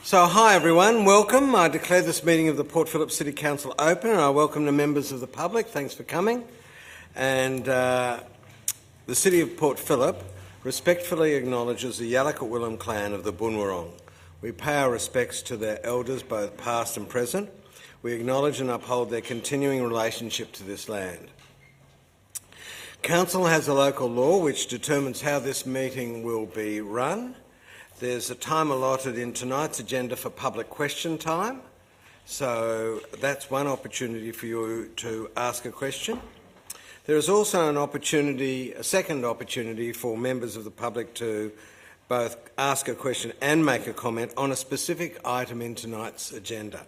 So hi everyone, welcome. I declare this meeting of the Port Phillip City Council open, and I welcome the members of the public. Thanks for coming. And the City of Port Phillip respectfully acknowledges the Yalukit Willem clan of the Boonwurrung. We pay our respects to their elders, both past and present. We acknowledge and uphold their continuing relationship to this land. Council has a local law which determines how this meeting will be run. There's a time allotted in tonight's agenda for public question time, so that's one opportunity for you to ask a question. There is also a second opportunity for members of the public to both ask a question and make a comment on a specific item in tonight's agenda.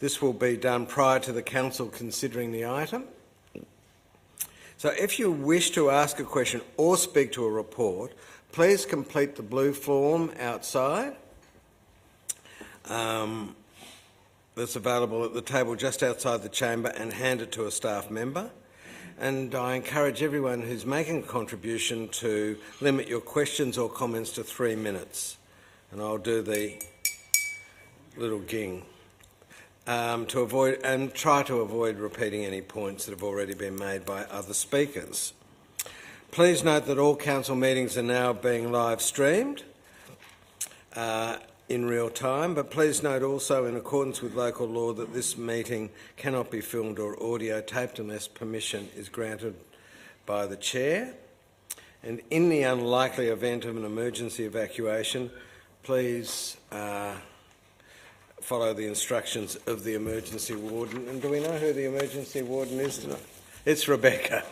This will be done prior to the council considering the item. So if you wish to ask a question or speak to a report, please complete the blue form outside that's available at the table just outside the chamber and hand it to a staff member. And I encourage everyone who's making a contribution to limit your questions or comments to 3 minutes. And I'll do the little ging try to avoid repeating any points that have already been made by other speakers. Please note that all council meetings are now being live streamed in real time, but please note also, in accordance with local law, that this meeting cannot be filmed or audio taped unless permission is granted by the Chair. And in the unlikely event of an emergency evacuation, please follow the instructions of the emergency warden. And do we know who the emergency warden is tonight? It's Rebecca.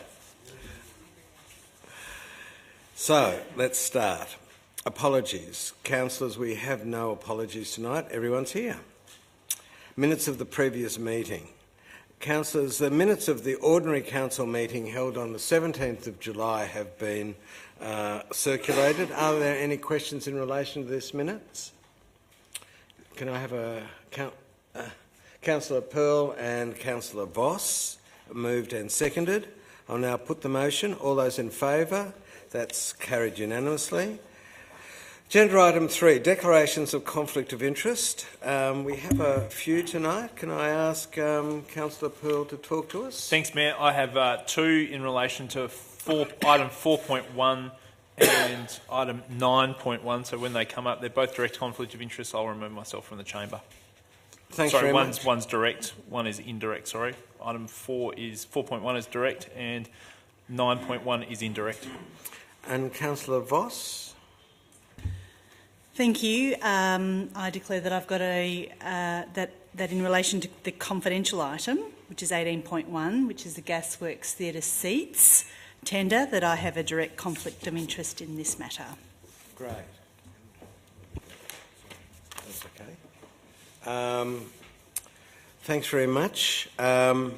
So, let's start. Apologies. Councillors, we have no apologies tonight. Everyone's here. Minutes of the previous meeting. Councillors, the minutes of the ordinary council meeting held on the 17th of July have been circulated. Are there any questions in relation to this minutes? Can I have Councillor Pearl and Councillor Voss moved and seconded. I'll now put the motion. All those in favour? That's carried unanimously. Agenda item 3, declarations of conflict of interest. We have a few tonight. Can I ask Councillor Pearl to talk to us? Thanks, Mayor. I have 2 in relation to item 4.1 and item 9.1. So when they come up, they're both direct conflict of interest. I'll remove myself from the chamber. Thanks very much. One's direct, one is indirect, sorry. Item 4.1 is direct and 9.1 is indirect. And Councillor Voss? Thank you. I declare that I've got that in relation to the confidential item, which is 18.1, which is the Gasworks Theatre seats tender, that I have a direct conflict of interest in this matter. Great. That's okay. Thanks very much. And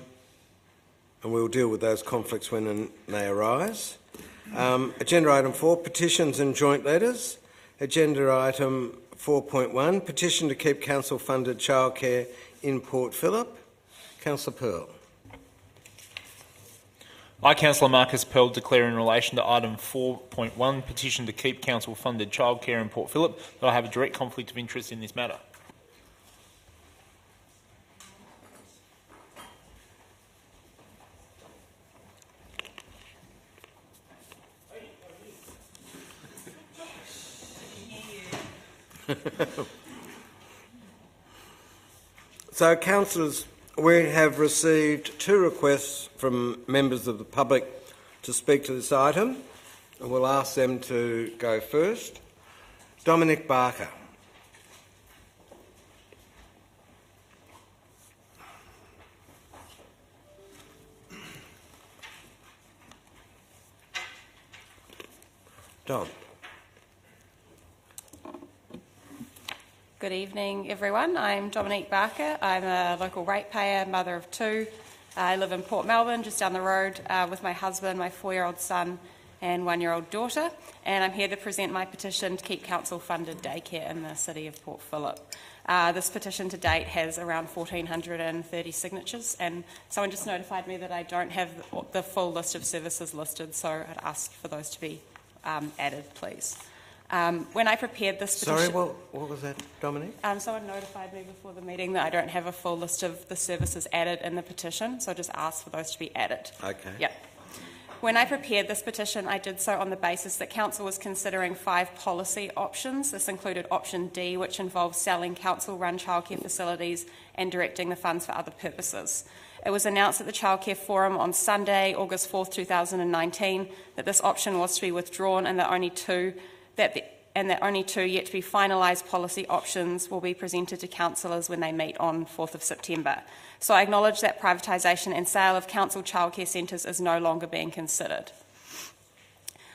we'll deal with those conflicts when they arise. Agenda item 4, petitions and joint letters. Agenda item 4.1, petition to keep council-funded childcare in Port Phillip. Councillor Pearl. I, Councillor Marcus Pearl, declare in relation to item 4.1, petition to keep council-funded childcare in Port Phillip, that I have a direct conflict of interest in this matter. So, councillors, we have received 2 requests from members of the public to speak to this item, and we'll ask them to go first. Dominic Barker. Dom. Good evening, everyone. I'm Dominique Barker. I'm a local ratepayer, mother of 2. I live in Port Melbourne, just down the road, with my husband, my 4-year-old son and 1-year-old daughter. And I'm here to present my petition to keep council-funded daycare in the city of Port Phillip. This petition to date has around 1,430 signatures, and someone just notified me that I don't have the full list of services listed, so I'd ask for those to be added, please. When I prepared this petition... Sorry, what was that, Dominique? Someone notified me before the meeting that I don't have a full list of the services added in the petition, so I just asked for those to be added. Okay. Yep. When I prepared this petition, I did so on the basis that Council was considering 5 policy options. This included option D, which involves selling council-run childcare facilities and directing the funds for other purposes. It was announced at the Childcare Forum on Sunday, August 4th, 2019, that this option was to be withdrawn and that only two yet to be finalised policy options will be presented to councillors when they meet on 4th of September. So I acknowledge that privatisation and sale of council childcare centres is no longer being considered.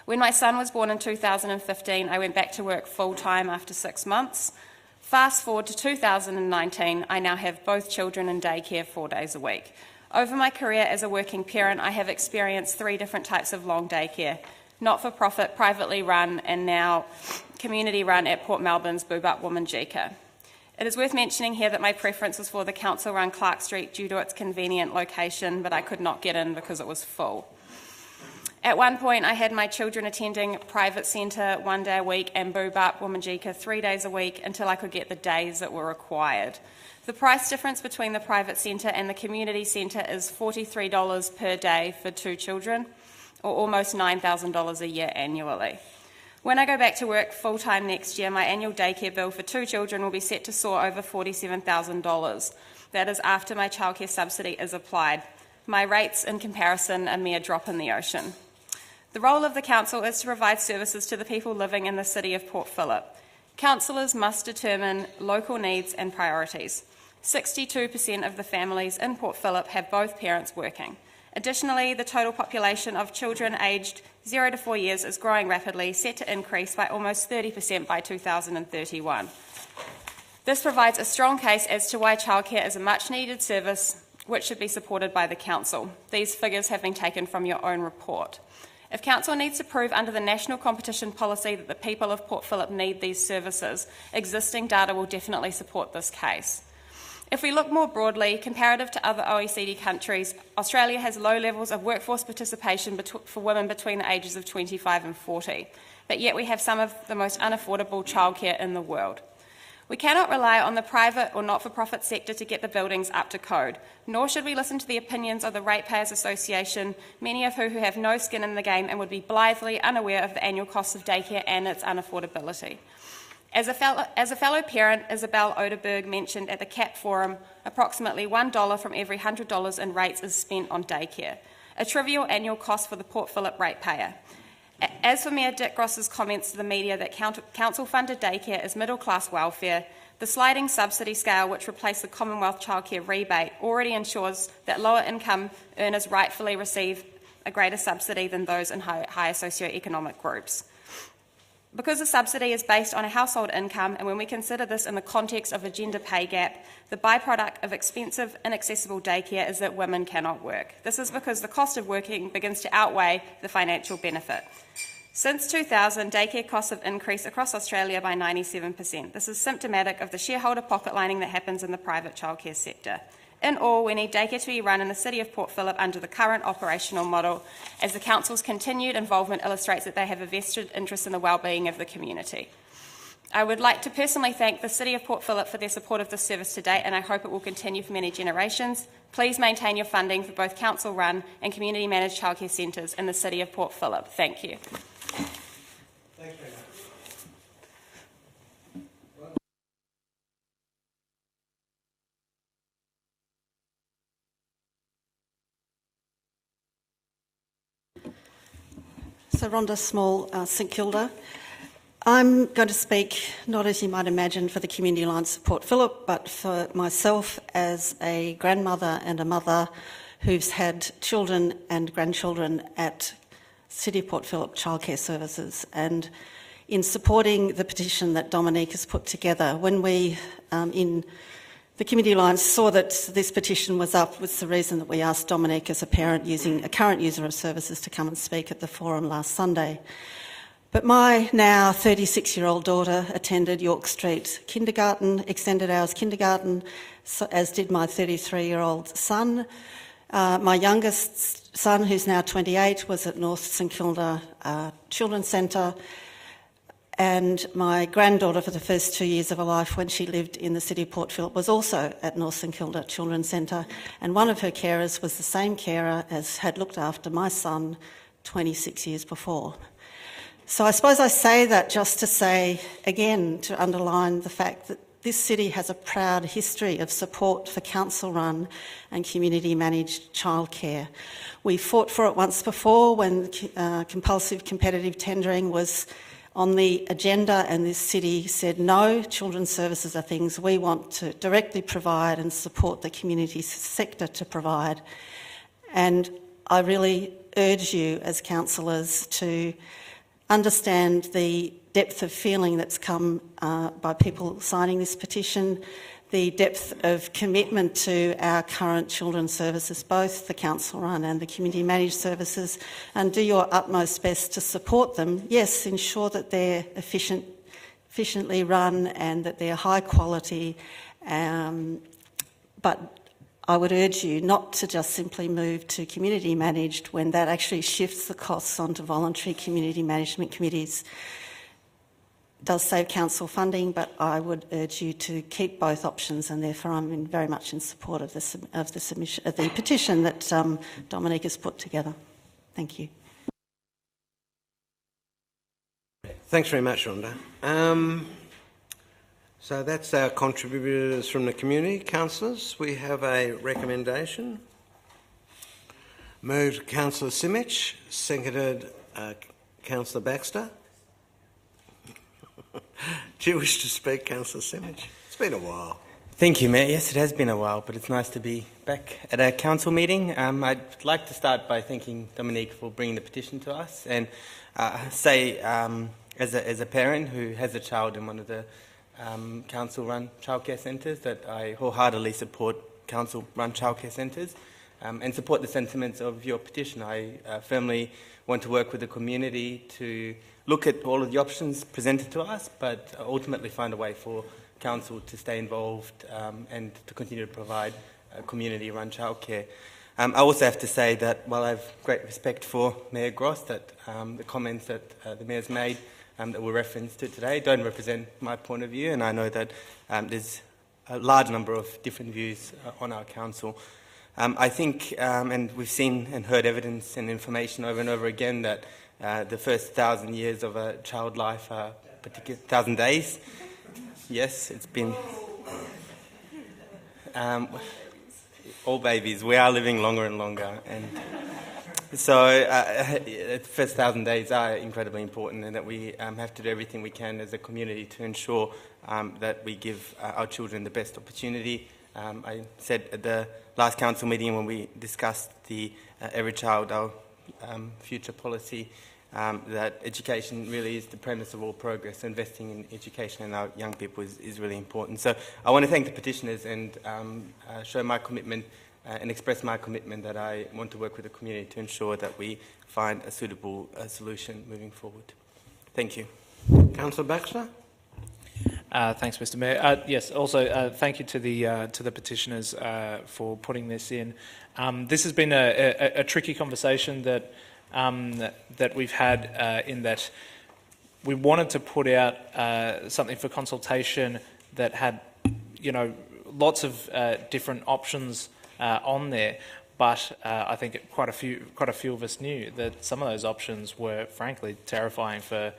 When my son was born in 2015, I went back to work full-time after 6 months. Fast forward to 2019, I now have both children in daycare 4 days a week. Over my career as a working parent, I have experienced 3 different types of long daycare: not-for-profit, privately run, and now community run at Port Melbourne's Boobup Womanjeka. It is worth mentioning here that my preference was for the council-run Clark Street due to its convenient location, but I could not get in because it was full. At one point, I had my children attending private centre 1 day a week and Boobup Womanjeka 3 days a week until I could get the days that were required. The price difference between the private centre and the community centre is $43 per day for 2 children, or almost $9,000 a year annually. When I go back to work full-time next year, my annual daycare bill for 2 children will be set to soar over $47,000. That is after my childcare subsidy is applied. My rates, in comparison, are a mere drop in the ocean. The role of the council is to provide services to the people living in the city of Port Phillip. Councillors must determine local needs and priorities. 62% of the families in Port Phillip have both parents working. Additionally, the total population of children aged 0 to 4 years is growing rapidly, set to increase by almost 30% by 2031. This provides a strong case as to why childcare is a much-needed service which should be supported by the council. These figures have been taken from your own report. If council needs to prove under the national competition policy that the people of Port Phillip need these services, existing data will definitely support this case. If we look more broadly, comparative to other OECD countries, Australia has low levels of workforce participation for women between the ages of 25 and 40, but yet we have some of the most unaffordable childcare in the world. We cannot rely on the private or not-for-profit sector to get the buildings up to code, nor should we listen to the opinions of the Ratepayers Association, many of who have no skin in the game and would be blithely unaware of the annual costs of daycare and its unaffordability. As a fellow parent, Isabel Oderberg mentioned at the CAP Forum, approximately $1 from every $100 in rates is spent on daycare, a trivial annual cost for the Port Phillip ratepayer. As for Mayor Dick Ross's comments to the media that council-funded daycare is middle-class welfare, the sliding subsidy scale which replaced the Commonwealth childcare rebate already ensures that lower-income earners rightfully receive a greater subsidy than those in higher socioeconomic groups. Because the subsidy is based on a household income, and when we consider this in the context of a gender pay gap, the byproduct of expensive, inaccessible daycare is that women cannot work. This is because the cost of working begins to outweigh the financial benefit. Since 2000, daycare costs have increased across Australia by 97%. This is symptomatic of the shareholder pocket-lining that happens in the private childcare sector. In all, we need daycare to be run in the city of Port Phillip under the current operational model, as the council's continued involvement illustrates that they have a vested interest in the well-being of the community. I would like to personally thank the City of Port Phillip for their support of this service to date, and I hope it will continue for many generations. Please maintain your funding for both council-run and community-managed childcare centres in the City of Port Phillip. Thank you. Thanks very much. So Rhonda Small, St Kilda. I'm going to speak, not as you might imagine, for the Community Alliance of Port Phillip, but for myself as a grandmother and a mother who's had children and grandchildren at City of Port Phillip Childcare Services. And in supporting the petition that Dominique has put together, when we in the Community Alliance saw that this petition was up, was the reason that we asked Dominique, as a parent using a current user of services, to come and speak at the forum last Sunday. But my now 36-year-old daughter attended York Street Kindergarten, extended hours kindergarten, as did my 33-year-old son. My youngest son, who's now 28, was at North St Kilda Children's Centre. And my granddaughter, for the first 2 years of her life when she lived in the city of Port Phillip, was also at North St Kilda Children's Centre, and one of her carers was the same carer as had looked after my son 26 years before. So I suppose I say that just to say, again, to underline the fact that this city has a proud history of support for council-run and community-managed childcare. We fought for it once before when compulsive competitive tendering was on the agenda, and this city said no, children's services are things we want to directly provide and support the community sector to provide. And I really urge you as councillors to understand the depth of feeling that's come by people signing this petition, the depth of commitment to our current children's services, both the council-run and the community-managed services, and do your utmost best to support them. Yes, ensure that they're efficiently run and that they're high quality, but I would urge you not to just simply move to community-managed when that actually shifts the costs onto voluntary community management committees. It does save council funding, but I would urge you to keep both options, and therefore I'm very much in support of the petition that Dominique has put together. Thank you. Thanks very much, Rhonda. So that's our contributors from the community. Councillors, we have a recommendation. Moved Councillor Simic, seconded Councillor Baxter. Do you wish to speak, Councillor Simic? It's been a while. Thank you, Mayor. Yes, it has been a while, but it's nice to be back at a council meeting. I'd like to start by thanking Dominique for bringing the petition to us, and say, as a parent who has a child in one of the council-run childcare centres, that I wholeheartedly support council-run childcare centres and support the sentiments of your petition. I firmly want to work with the community to look at all of the options presented to us, but ultimately find a way for council to stay involved and to continue to provide community-run childcare. I also have to say that while I have great respect for Mayor Gross, that the comments that the Mayor's made that were referenced to today don't represent my point of view, and I know that there's a large number of different views on our council. I think, and we've seen and heard evidence and information over and over again, that the first 1,000 years of a child life are 1,000 days. Yes, it's been... all babies, we are living longer and longer. And so the first 1,000 days are incredibly important, and that we have to do everything we can as a community to ensure that we give our children the best opportunity. I said at the last council meeting when we discussed the Every Child, Our Future policy, that education really is the premise of all progress. Investing in education in our young people is really important. So I want to thank the petitioners and show my commitment and express my commitment that I want to work with the community to ensure that we find a suitable solution moving forward. Thank you. Councillor Baxter? Thanks, Mr. Mayor. Yes, also thank you to the petitioners for putting this in. This has been a tricky conversation that we've had in that we wanted to put out something for consultation that had, lots of different options on there, but I think quite a few of us knew that some of those options were frankly terrifying for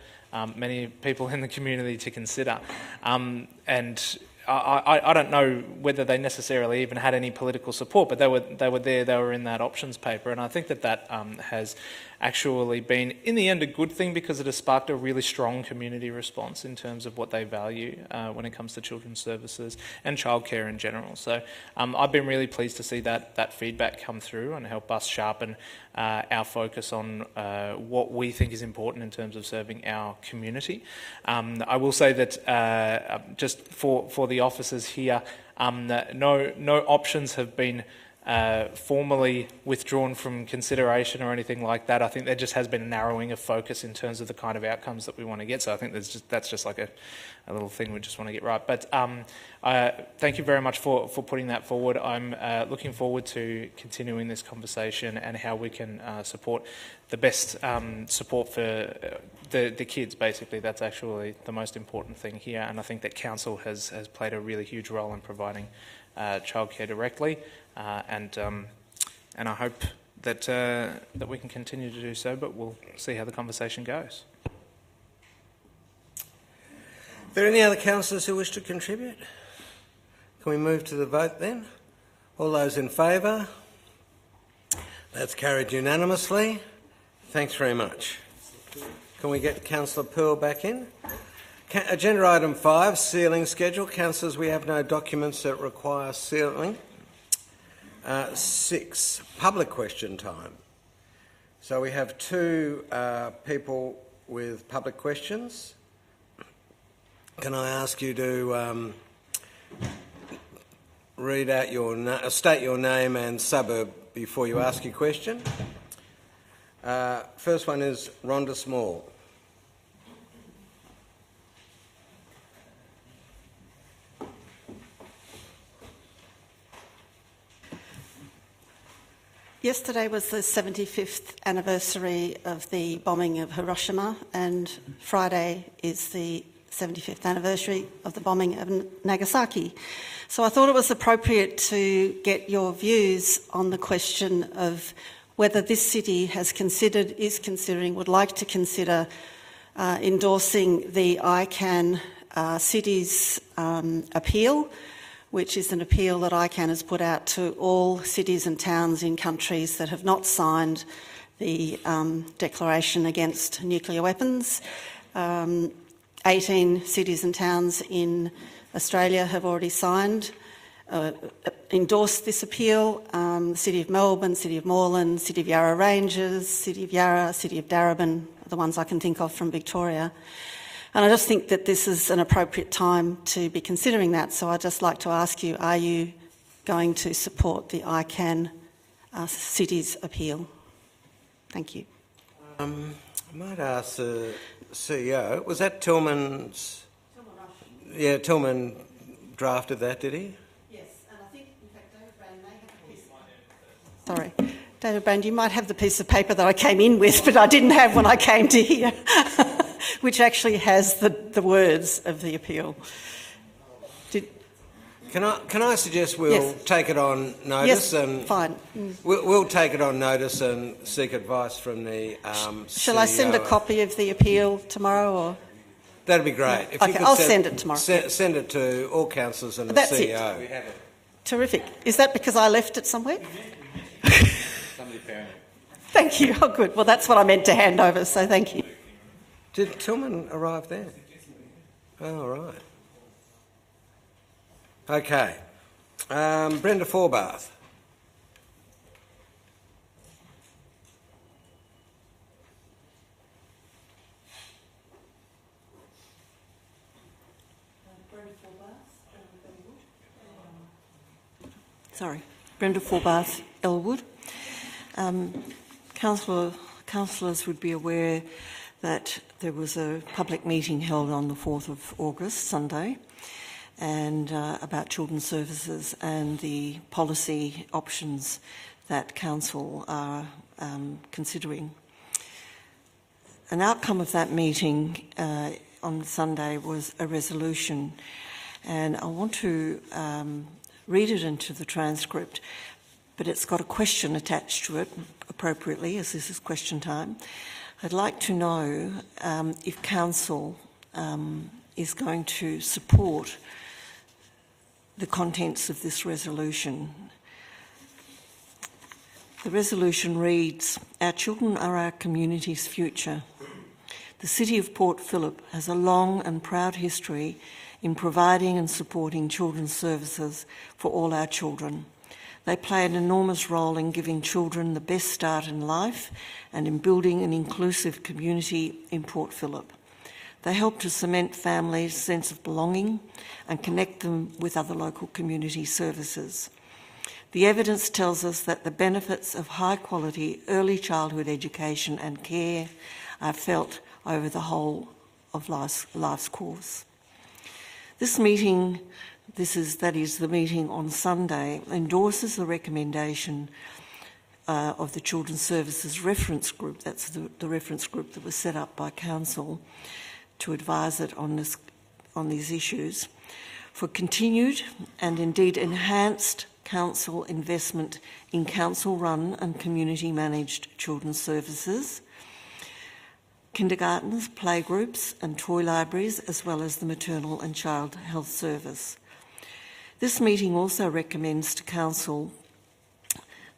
many people in the community to consider, and I don't know whether they necessarily even had any political support, but they were there. They were in that options paper, and I think that has actually been, in the end, a good thing, because it has sparked a really strong community response in terms of what they value when it comes to children's services and childcare in general. So I've been really pleased to see that feedback come through and help us sharpen our focus on what we think is important in terms of serving our community. I will say that just for the officers here, no options have been formally withdrawn from consideration or anything like that. I think there just has been a narrowing of focus in terms of the kind of outcomes that we want to get. So I think that's just like a little thing we just want to get right. But thank you very much for putting that forward. I'm looking forward to continuing this conversation and how we can support the best support for the kids, basically. That's actually the most important thing here, and I think that Council has played a really huge role in providing childcare directly, and I hope that we can continue to do so, but we'll see how the conversation goes. Are there any other councillors who wish to contribute? Can we move to the vote then? All those in favour? That's carried unanimously. Thanks very much. Can we get Councillor Pearl back in? Agenda item 5, sealing schedule. Councillors, we have no documents that require sealing. 6, public question time. So we have 2 people with public questions. Can I ask you to read out state your name and suburb before you ask your question? First one is Rhonda Small. Yesterday was the 75th anniversary of the bombing of Hiroshima, and Friday is the 75th anniversary of the bombing of Nagasaki. So I thought it was appropriate to get your views on the question of whether this city has considered, is considering, would like to consider endorsing the ICANN cities appeal, which is an appeal that ICANN has put out to all cities and towns in countries that have not signed the Declaration Against Nuclear Weapons. 18 cities and towns in Australia have already signed, endorsed this appeal. The City of Melbourne, City of Moreland, City of Yarra Ranges, City of Yarra, City of Darebin are the ones I can think of from Victoria. And I just think that this is an appropriate time to be considering that. So I'd just like to ask you, are you going to support the ICANN cities appeal? Thank you. I might ask the CEO, was that Tillman's? Yeah, Tillman drafted that, did he? Yes, and I think, in fact, David Brand may have a piece of... Sorry. David Brand, you might have the piece of paper that I came in with, but I didn't have when I came to here, which actually has the words of the appeal. Can I suggest we'll take it on notice? Yes, and fine. We'll take it on notice and seek advice from the Shall CEO. I send a copy of the appeal tomorrow? Or? That'd be great. No. Okay, I'll send it tomorrow. Send it to all councillors and That's the CEO. it. We have it. Terrific. Is that because I left it somewhere? Somebody found it. Thank you. Oh, good. Well, that's what I meant to hand over, so thank you. Did Tillman arrive there? Oh, right. Okay. Brenda Forbath. Brenda Forbath, Elwood. Councillors would be aware that there was a public meeting held on the 4th of August, Sunday, and about children's services and the policy options that Council are considering. An outcome of that meeting on Sunday was a resolution, and I want to read it into the transcript, but it's got a question attached to it, appropriately, as this is question time. I'd like to know if Council is going to support the contents of this resolution. The resolution reads, "Our children are our community's future. The City of Port Phillip has a long and proud history in providing and supporting children's services for all our children. They play an enormous role in giving children the best start in life and in building an inclusive community in Port Phillip. They help to cement families' sense of belonging and connect them with other local community services. The evidence tells us that the benefits of high-quality early childhood education and care are felt over the whole of life's course. This meeting that is the meeting on Sunday, endorses the recommendation of the Children's Services Reference Group. That's the reference group that was set up by Council to advise it on these issues, for continued and indeed enhanced Council investment in Council-run and community-managed children's services, kindergartens, playgroups and toy libraries, as well as the maternal and child health service. This meeting also recommends to Council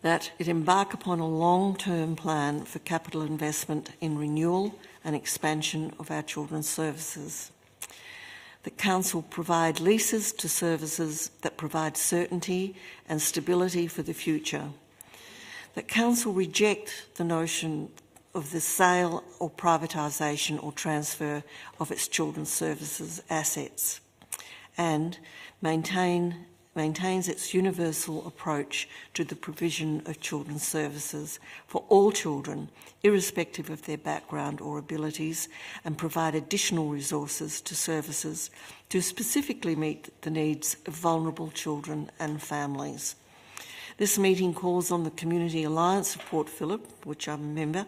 that it embark upon a long-term plan for capital investment in renewal and expansion of our children's services. That Council provide leases to services that provide certainty and stability for the future. That Council reject the notion of the sale or privatisation or transfer of its children's services assets, and maintains its universal approach to the provision of children's services for all children, irrespective of their background or abilities, and provide additional resources to services to specifically meet the needs of vulnerable children and families. This meeting calls on the Community Alliance of Port Phillip, which I'm a member,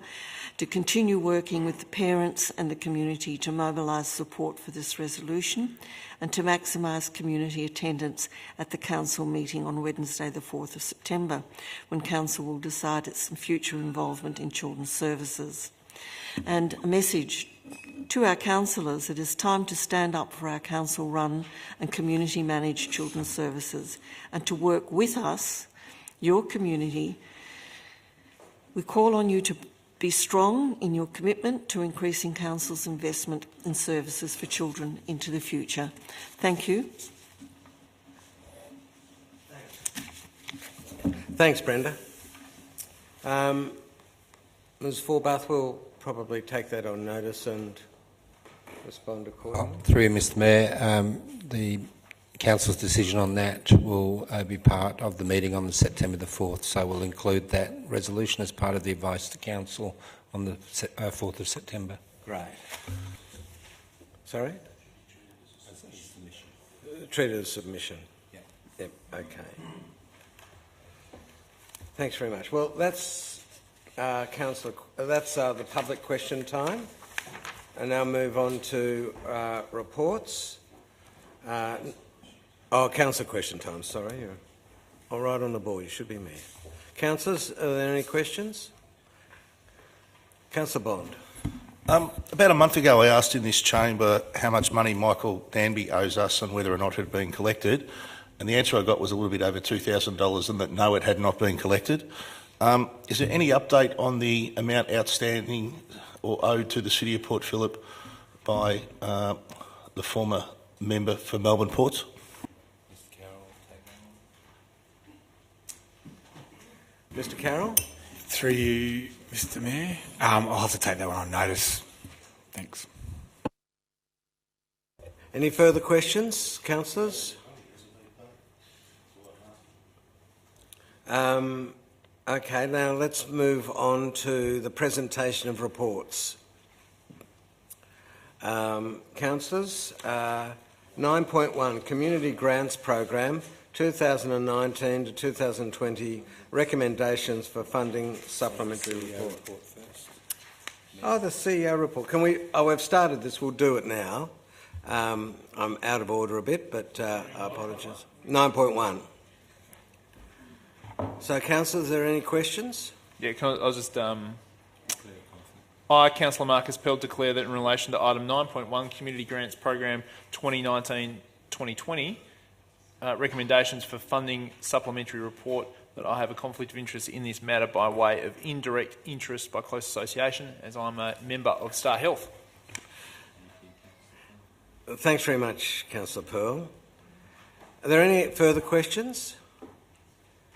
to continue working with the parents and the community to mobilise support for this resolution and to maximise community attendance at the Council meeting on Wednesday the 4th of September, when Council will decide its future involvement in children's services. And a message to our councillors: it is time to stand up for our Council-run and community-managed children's services and to work with us, your community. We call on you to be strong in your commitment to increasing Council's investment in services for children into the future. Thank you. Thanks, Brenda. Ms Forbath will probably take that on notice and respond accordingly. Through you, Mr Mayor, the Council's decision on that will be part of the meeting on September the 4th, so we'll include that resolution as part of the advice to Council on the 4th of September. Great. Sorry? Treated as submission. Yep, okay. Thanks very much. Well, that's Councillor. That's the public question time. And now move on to reports. Councillor question time. Sorry, you're all right on the ball. You should be me. Councillors, are there any questions? Councillor Bond. About a month ago, I asked in this chamber how much money Michael Danby owes us and whether or not it had been collected. And the answer I got was a little bit over $2,000 and that no, it had not been collected. Is there any update on the amount outstanding or owed to the City of Port Phillip by the former member for Melbourne Ports? Mr Carroll? Through you, Mr Mayor. I'll have to take that one on notice. Thanks. Any further questions, councillors? Okay, now let's move on to the presentation of reports. Councillors, 9.1, Community Grants Program, 2019 to 2020, recommendations for funding supplementary report. The CEO report. Can we? We've started this. We'll do it now. I'm out of order a bit, but I apologise. 9.1. So, councillors, are there any questions? Yeah, I'll just... I, Councillor Marcus Pell, declare that in relation to item 9.1, Community Grants Program 2019-2020, recommendations for funding supplementary report, that I have a conflict of interest in this matter by way of indirect interest by close association, as I'm a member of Star Health. Thanks very much, Councillor Pearl. Are there any further questions?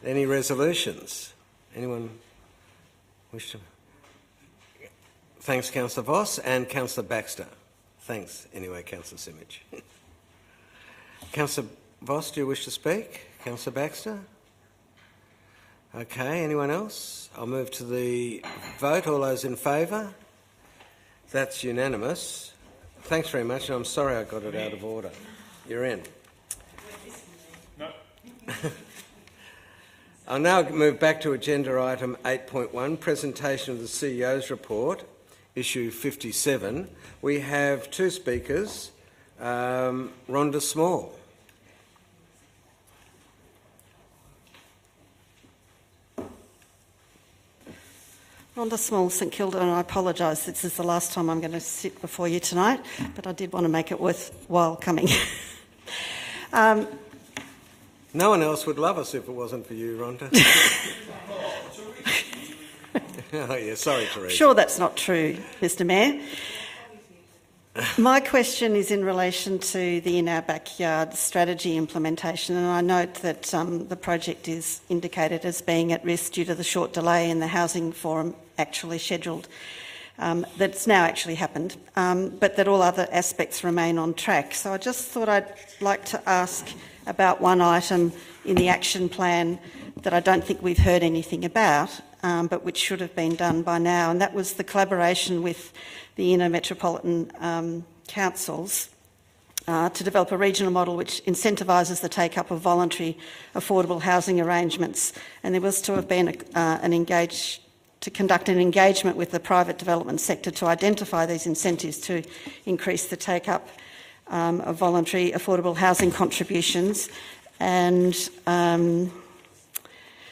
Any resolutions? Anyone wish to? Thanks, Councillor Voss and Councillor Baxter. Thanks, anyway, Councillor Simic. Councillor Voss, do you wish to speak? Councillor Baxter? Okay, anyone else? I'll move to the vote. All those in favour? That's unanimous. Thanks very much, and I'm sorry I got it out of order. You're in. I'll now move back to agenda item 8.1, presentation of the CEO's report, issue 57. We have two speakers, Rhonda Small. Rhonda Small, St Kilda, and I apologise, this is the last time I'm going to sit before you tonight, but I did want to make it worthwhile coming. No one else would love us if it wasn't for you, Rhonda. Oh, yeah, sorry, Teresa. Sure, that's not true, Mr Mayor. My question is in relation to the In Our Backyard strategy implementation, and I note that the project is indicated as being at risk due to the short delay in the Housing Forum actually scheduled. That's now actually happened, but that all other aspects remain on track. So I just thought I'd like to ask about one item in the action plan that I don't think we've heard anything about, but which should have been done by now, and that was the collaboration with the inner metropolitan councils to develop a regional model which incentivises the take-up of voluntary affordable housing arrangements. And there was to have been to conduct an engagement with the private development sector to identify these incentives to increase the take-up of voluntary affordable housing contributions, and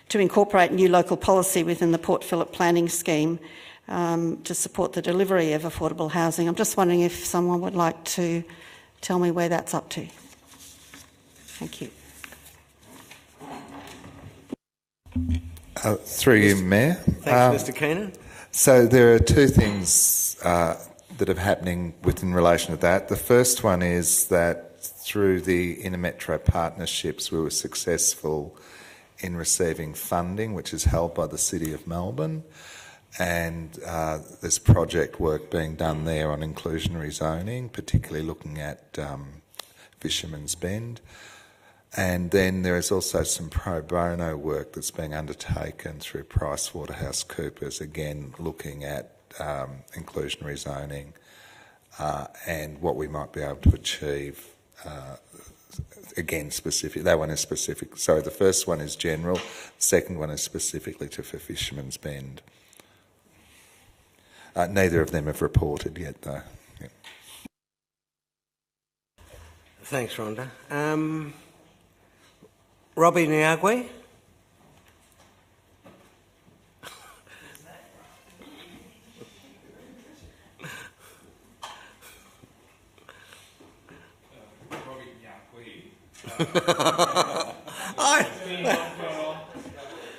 to incorporate new local policy within the Port Phillip planning scheme to support the delivery of affordable housing. I'm just wondering if someone would like to tell me where that's up to. Thank you. Through you, Mayor. Thanks, Mr Keenan. So there are two things that are happening in relation to that. The first one is that through the Inner Metro partnerships, we were successful in receiving funding, which is held by the City of Melbourne, and there's project work being done there on inclusionary zoning, particularly looking at Fisherman's Bend. And then there is also some pro bono work that's being undertaken through PricewaterhouseCoopers, again looking at inclusionary zoning and what we might be able to achieve. Again, specific. That one is specific. Sorry, the first one is general. The second one is specifically for Fisherman's Bend. Neither of them have reported yet, though. Yeah. Thanks, Rhonda. Robbie Niagwe.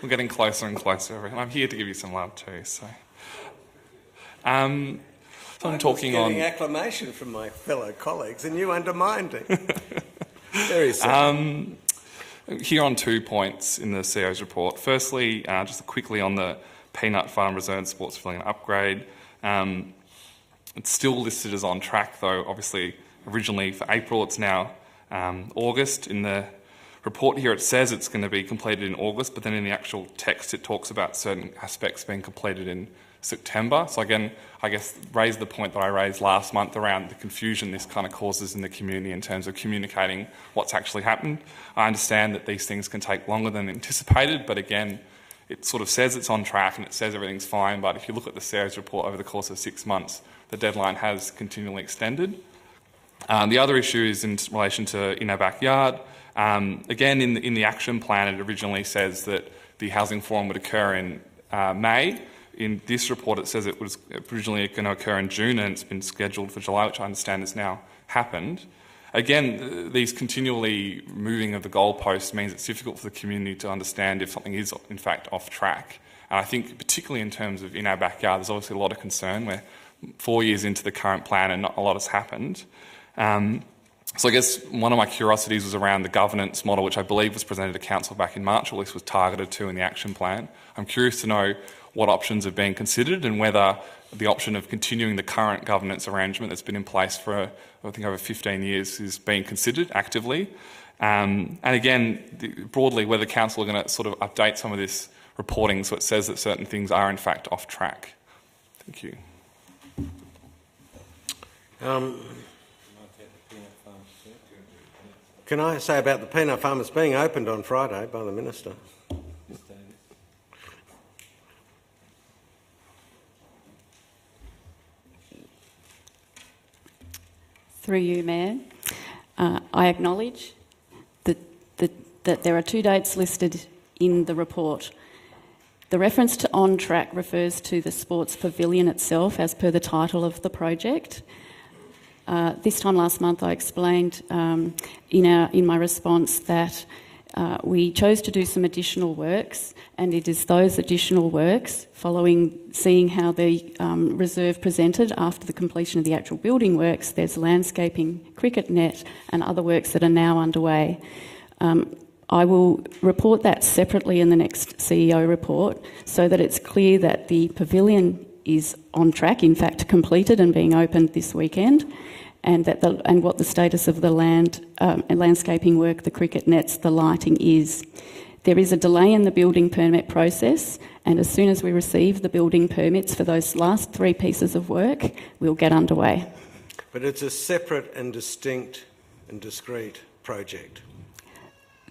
We're getting closer and closer, and I'm here to give you some love too. So, I'm talking on getting acclamation from my fellow colleagues, and you undermined it. Very sad. Here on 2 points in the CEO's report. Firstly, just quickly on the Peanut Farm Reserve Sports Pavilion upgrade. It's still listed as on track, though. Obviously, originally for April, it's now August. In the report here, it says it's going to be completed in August, but then in the actual text, it talks about certain aspects being completed in September. So again, I guess raise the point that I raised last month around the confusion this kind of causes in the community in terms of communicating what's actually happened. I understand that these things can take longer than anticipated, but again, it sort of says it's on track and it says everything's fine, but if you look at the CEO's report over the course of 6 months, the deadline has continually extended. The other issue is in relation to In Our Backyard. Again, in the action plan, it originally says that the housing forum would occur in May. In this report, it says it was originally going to occur in June and it's been scheduled for July, which I understand has now happened. Again, these continually moving of the goalposts means it's difficult for the community to understand if something is in fact off track. And I think particularly in terms of In Our Backyard, there's obviously a lot of concern. We're 4 years into the current plan and not a lot has happened. So I guess one of my curiosities was around the governance model, which I believe was presented to Council back in March, or at least was targeted to in the action plan. I'm curious to know what options have been considered and whether the option of continuing the current governance arrangement that's been in place for, I think, over 15 years is being considered actively. And again, broadly, whether Council are going to sort of update some of this reporting so it says that certain things are in fact off track. Thank you. Can I say about the peanut farm, it's being opened on Friday by the Minister. Through you, Mayor, I acknowledge that there are 2 dates listed in the report. The reference to on track refers to the sports pavilion itself as per the title of the project. This time last month I explained in my response that we chose to do some additional works, and it is those additional works, following seeing how the reserve presented after the completion of the actual building works, there's landscaping, cricket net and other works that are now underway. I will report that separately in the next CEO report so that it's clear that the pavilion is on track, in fact completed and being opened this weekend, and what the status of the landscaping work, the cricket nets, the lighting is. There is a delay in the building permit process, and as soon as we receive the building permits for those last 3 pieces of work, we'll get underway. But it's a separate and distinct and discrete project.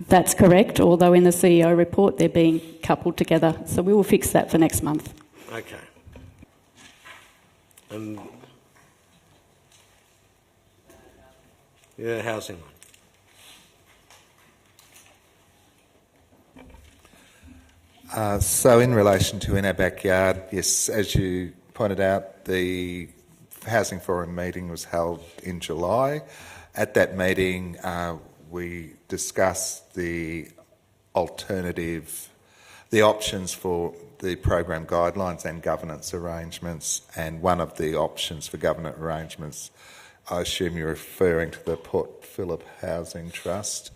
That's correct, although in the CEO report they're being coupled together. So we will fix that for next month. Okay. And the housing one. So in relation to In Our Backyard, yes, as you pointed out, the Housing Forum meeting was held in July. At that meeting, we discussed the options for the program guidelines and governance arrangements, and one of the options for governance arrangements, I assume you're referring to the Port Phillip Housing Trust.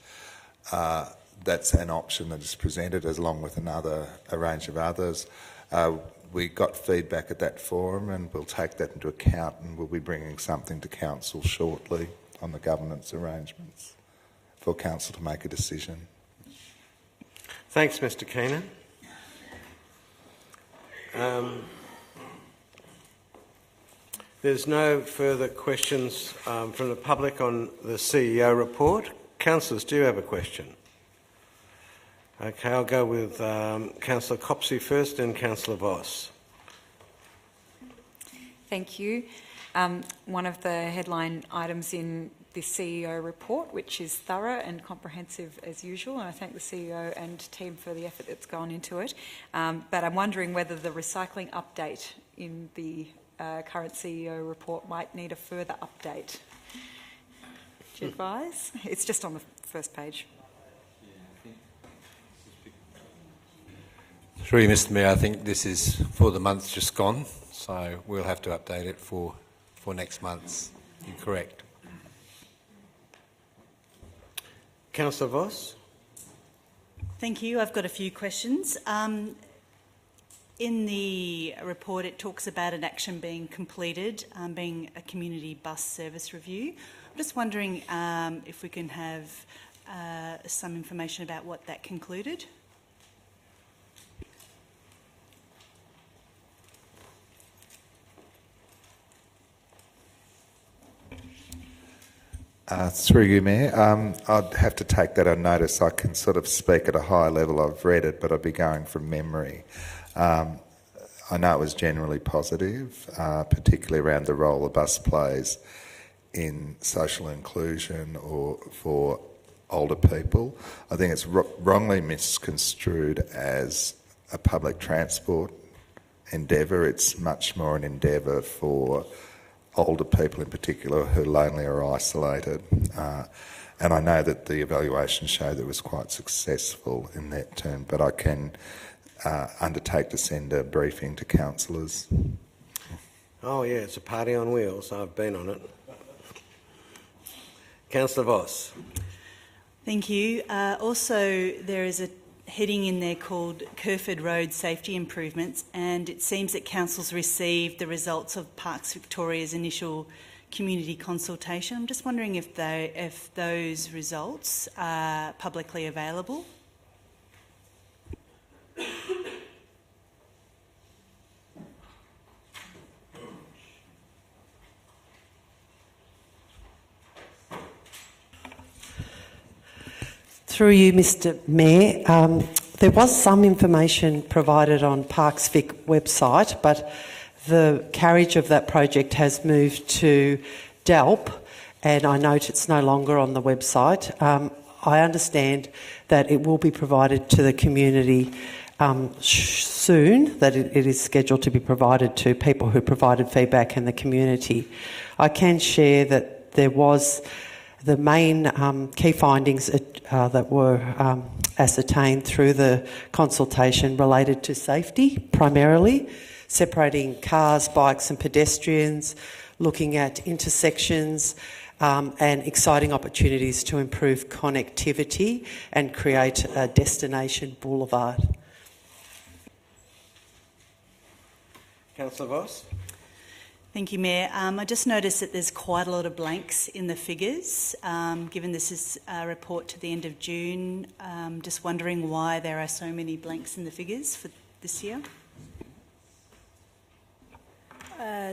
That's an option that is presented along with a range of others. We got feedback at that forum and we'll take that into account, and we'll be bringing something to Council shortly on the governance arrangements for Council to make a decision. Thanks, Mr. Keenan. There's no further questions from the public on the CEO report. Councillors, do you have a question? Okay, I'll go with Councillor Copsey first and Councillor Voss. Thank you. One of the headline items in this CEO report, which is thorough and comprehensive as usual, and I thank the CEO and team for the effort that's gone into it. But I'm wondering whether the recycling update in the current CEO report might need a further update. Do you advise? It's just on the first page. Through you, Mr. Mayor, I think this is for the month just gone, so we'll have to update it for next month's. You're correct. Councillor Voss. Thank you. I've got a few questions. In the report, it talks about an action being completed, being a community bus service review. I'm just wondering if we can have some information about what that concluded. Through you, Mayor. I'd have to take that on notice. I can sort of speak at a high level. I've read it, but I'd be going from memory. I know it was generally positive, particularly around the role the bus plays in social inclusion or for older people. I think it's wrongly misconstrued as a public transport endeavour. It's much more an endeavour for older people in particular who are lonely or isolated. And I know that the evaluation showed that it was quite successful in that term, but I can undertake to send a briefing to councillors. Oh yeah, it's a party on wheels. I've been on it. Councillor Voss. Thank you. Also, there is a heading in there called Kerford Road Safety Improvements, and it seems that council's received the results of Parks Victoria's initial community consultation. I'm just wondering if those results are publicly available. Through you, Mr Mayor, there was some information provided on Parks Vic website, but the carriage of that project has moved to DELP, and I note it's no longer on the website. I understand that it will be provided to the community soon, that it is scheduled to be provided to people who provided feedback in the community. I can share that there was the main key findings that were ascertained through the consultation related to safety primarily, separating cars, bikes and pedestrians, looking at intersections and exciting opportunities to improve connectivity and create a destination boulevard. Councillor Voss. Thank you, Mayor. I just noticed that there's quite a lot of blanks in the figures. Given this is a report to the end of June, just wondering why there are so many blanks in the figures for this year.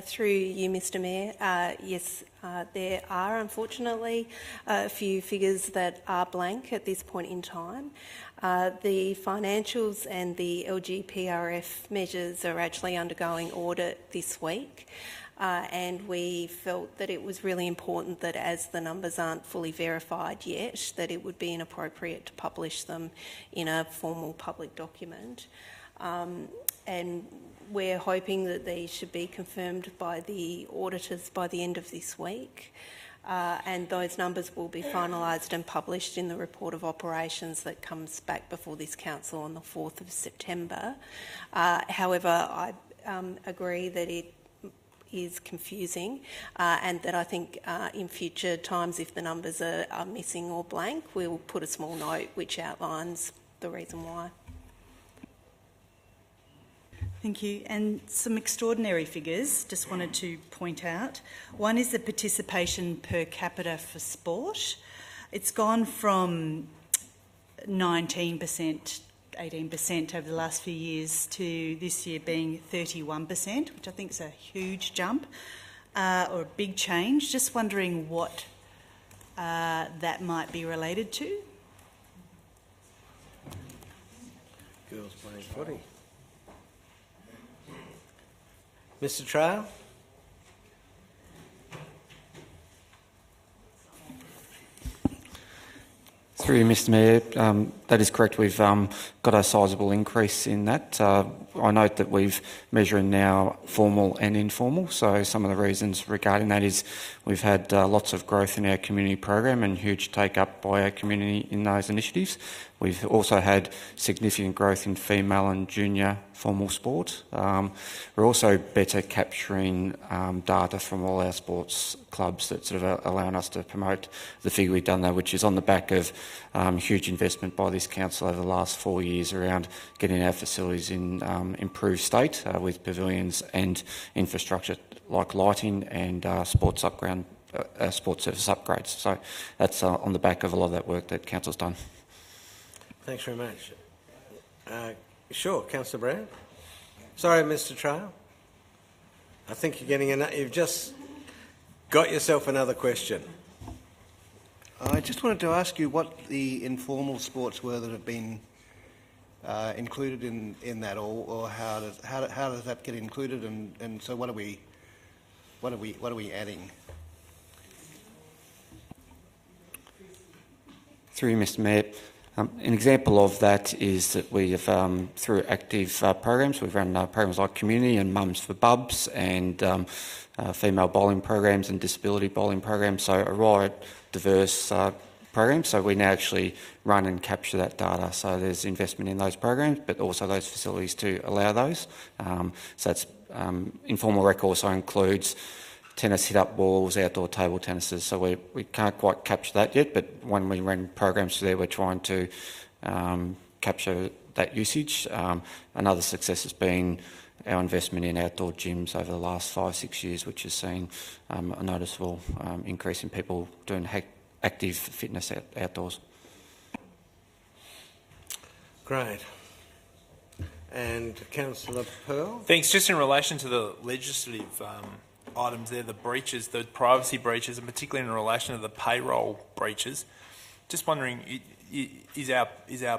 Through you, Mr Mayor, yes, there are unfortunately a few figures that are blank at this point in time. The financials and the LGPRF measures are actually undergoing audit this week, and we felt that it was really important that as the numbers aren't fully verified yet, that it would be inappropriate to publish them in a formal public document. And we're hoping that these should be confirmed by the auditors by the end of this week, and those numbers will be finalised and published in the report of operations that comes back before this council on the 4th of September. However, I agree that it is confusing, and that I think in future times, if the numbers are missing or blank, we'll put a small note which outlines the reason why. Thank you. And some extraordinary figures, just wanted to point out. One is the participation per capita for sport. It's gone from 19%, 18% over the last few years to this year being 31%, which I think is a huge jump or a big change. Just wondering what that might be related to. Girls playing footy. Mr Trail. Through you, Mr Mayor, that is correct. We've got a sizable increase in that. I note that we've measuring now formal and informal, so some of the reasons regarding that is we've had lots of growth in our community program and huge take-up by our community in those initiatives. We've also had significant growth in female and junior formal sport. We're also better capturing data from all our sports clubs that sort of allowing us to promote the figure we've done there, which is on the back of huge investment by this council over the last 4 years around getting our facilities in improved state with pavilions and infrastructure like lighting and sports service upgrades. So that's on the back of a lot of that work that council's done. Thanks very much. Sure, Councillor Brown. Sorry, Mr Trail. I think you're getting you've just got yourself another question. I just wanted to ask you what the informal sports were that have been included in that, or how does that get included, and so what are we adding? Through you, Mr Mayor. An example of that is that we have, through active programs, we've run programs like Community and Mums for Bubs and female bowling programs and disability bowling programs, so a wide, diverse programs. So we now actually run and capture that data. So there's investment in those programs, but also those facilities to allow those. So it's informal rec also includes tennis hit-up balls, outdoor table tennises, so we can't quite capture that yet, but when we run programs there, we're trying to capture that usage. Another success has been our investment in outdoor gyms over the last 5-6 years, which has seen a noticeable increase in people doing active fitness outdoors. Great. And Councillor Pearl? Thanks. Just in relation to the legislative items there, the breaches, the privacy breaches, and particularly in relation to the payroll breaches, just wondering, is our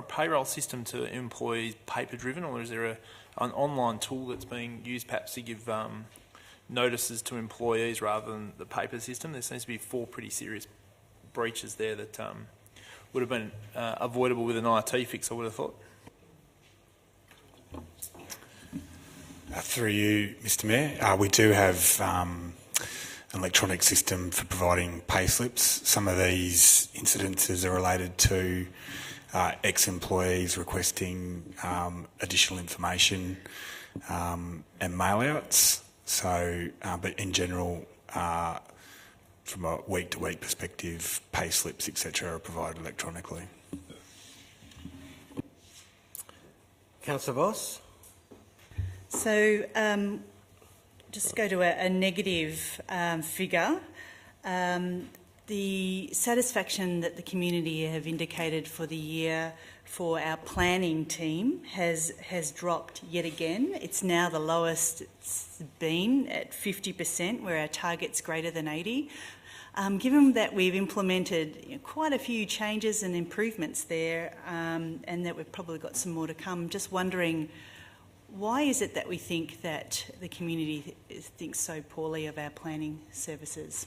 payroll system to employees paper driven, or is there an online tool that's being used perhaps to give notices to employees rather than the paper system? There seems to be 4 pretty serious breaches there that would have been avoidable with an IT fix, I would have thought. Through you, Mr Mayor, we do have an electronic system for providing pay slips. Some of these incidences are related to ex-employees requesting additional information and mail-outs. So, but in general, from a week-to-week perspective, pay slips, etc., are provided electronically. Councillor Voss? So, just go to a negative figure. The satisfaction that the community have indicated for the year for our planning team has dropped yet again. It's now the lowest it's been at 50%, where our target's greater than 80%. Given that we've implemented quite a few changes and improvements there, and that we've probably got some more to come, just wondering, why is it that we think that the community thinks so poorly of our planning services?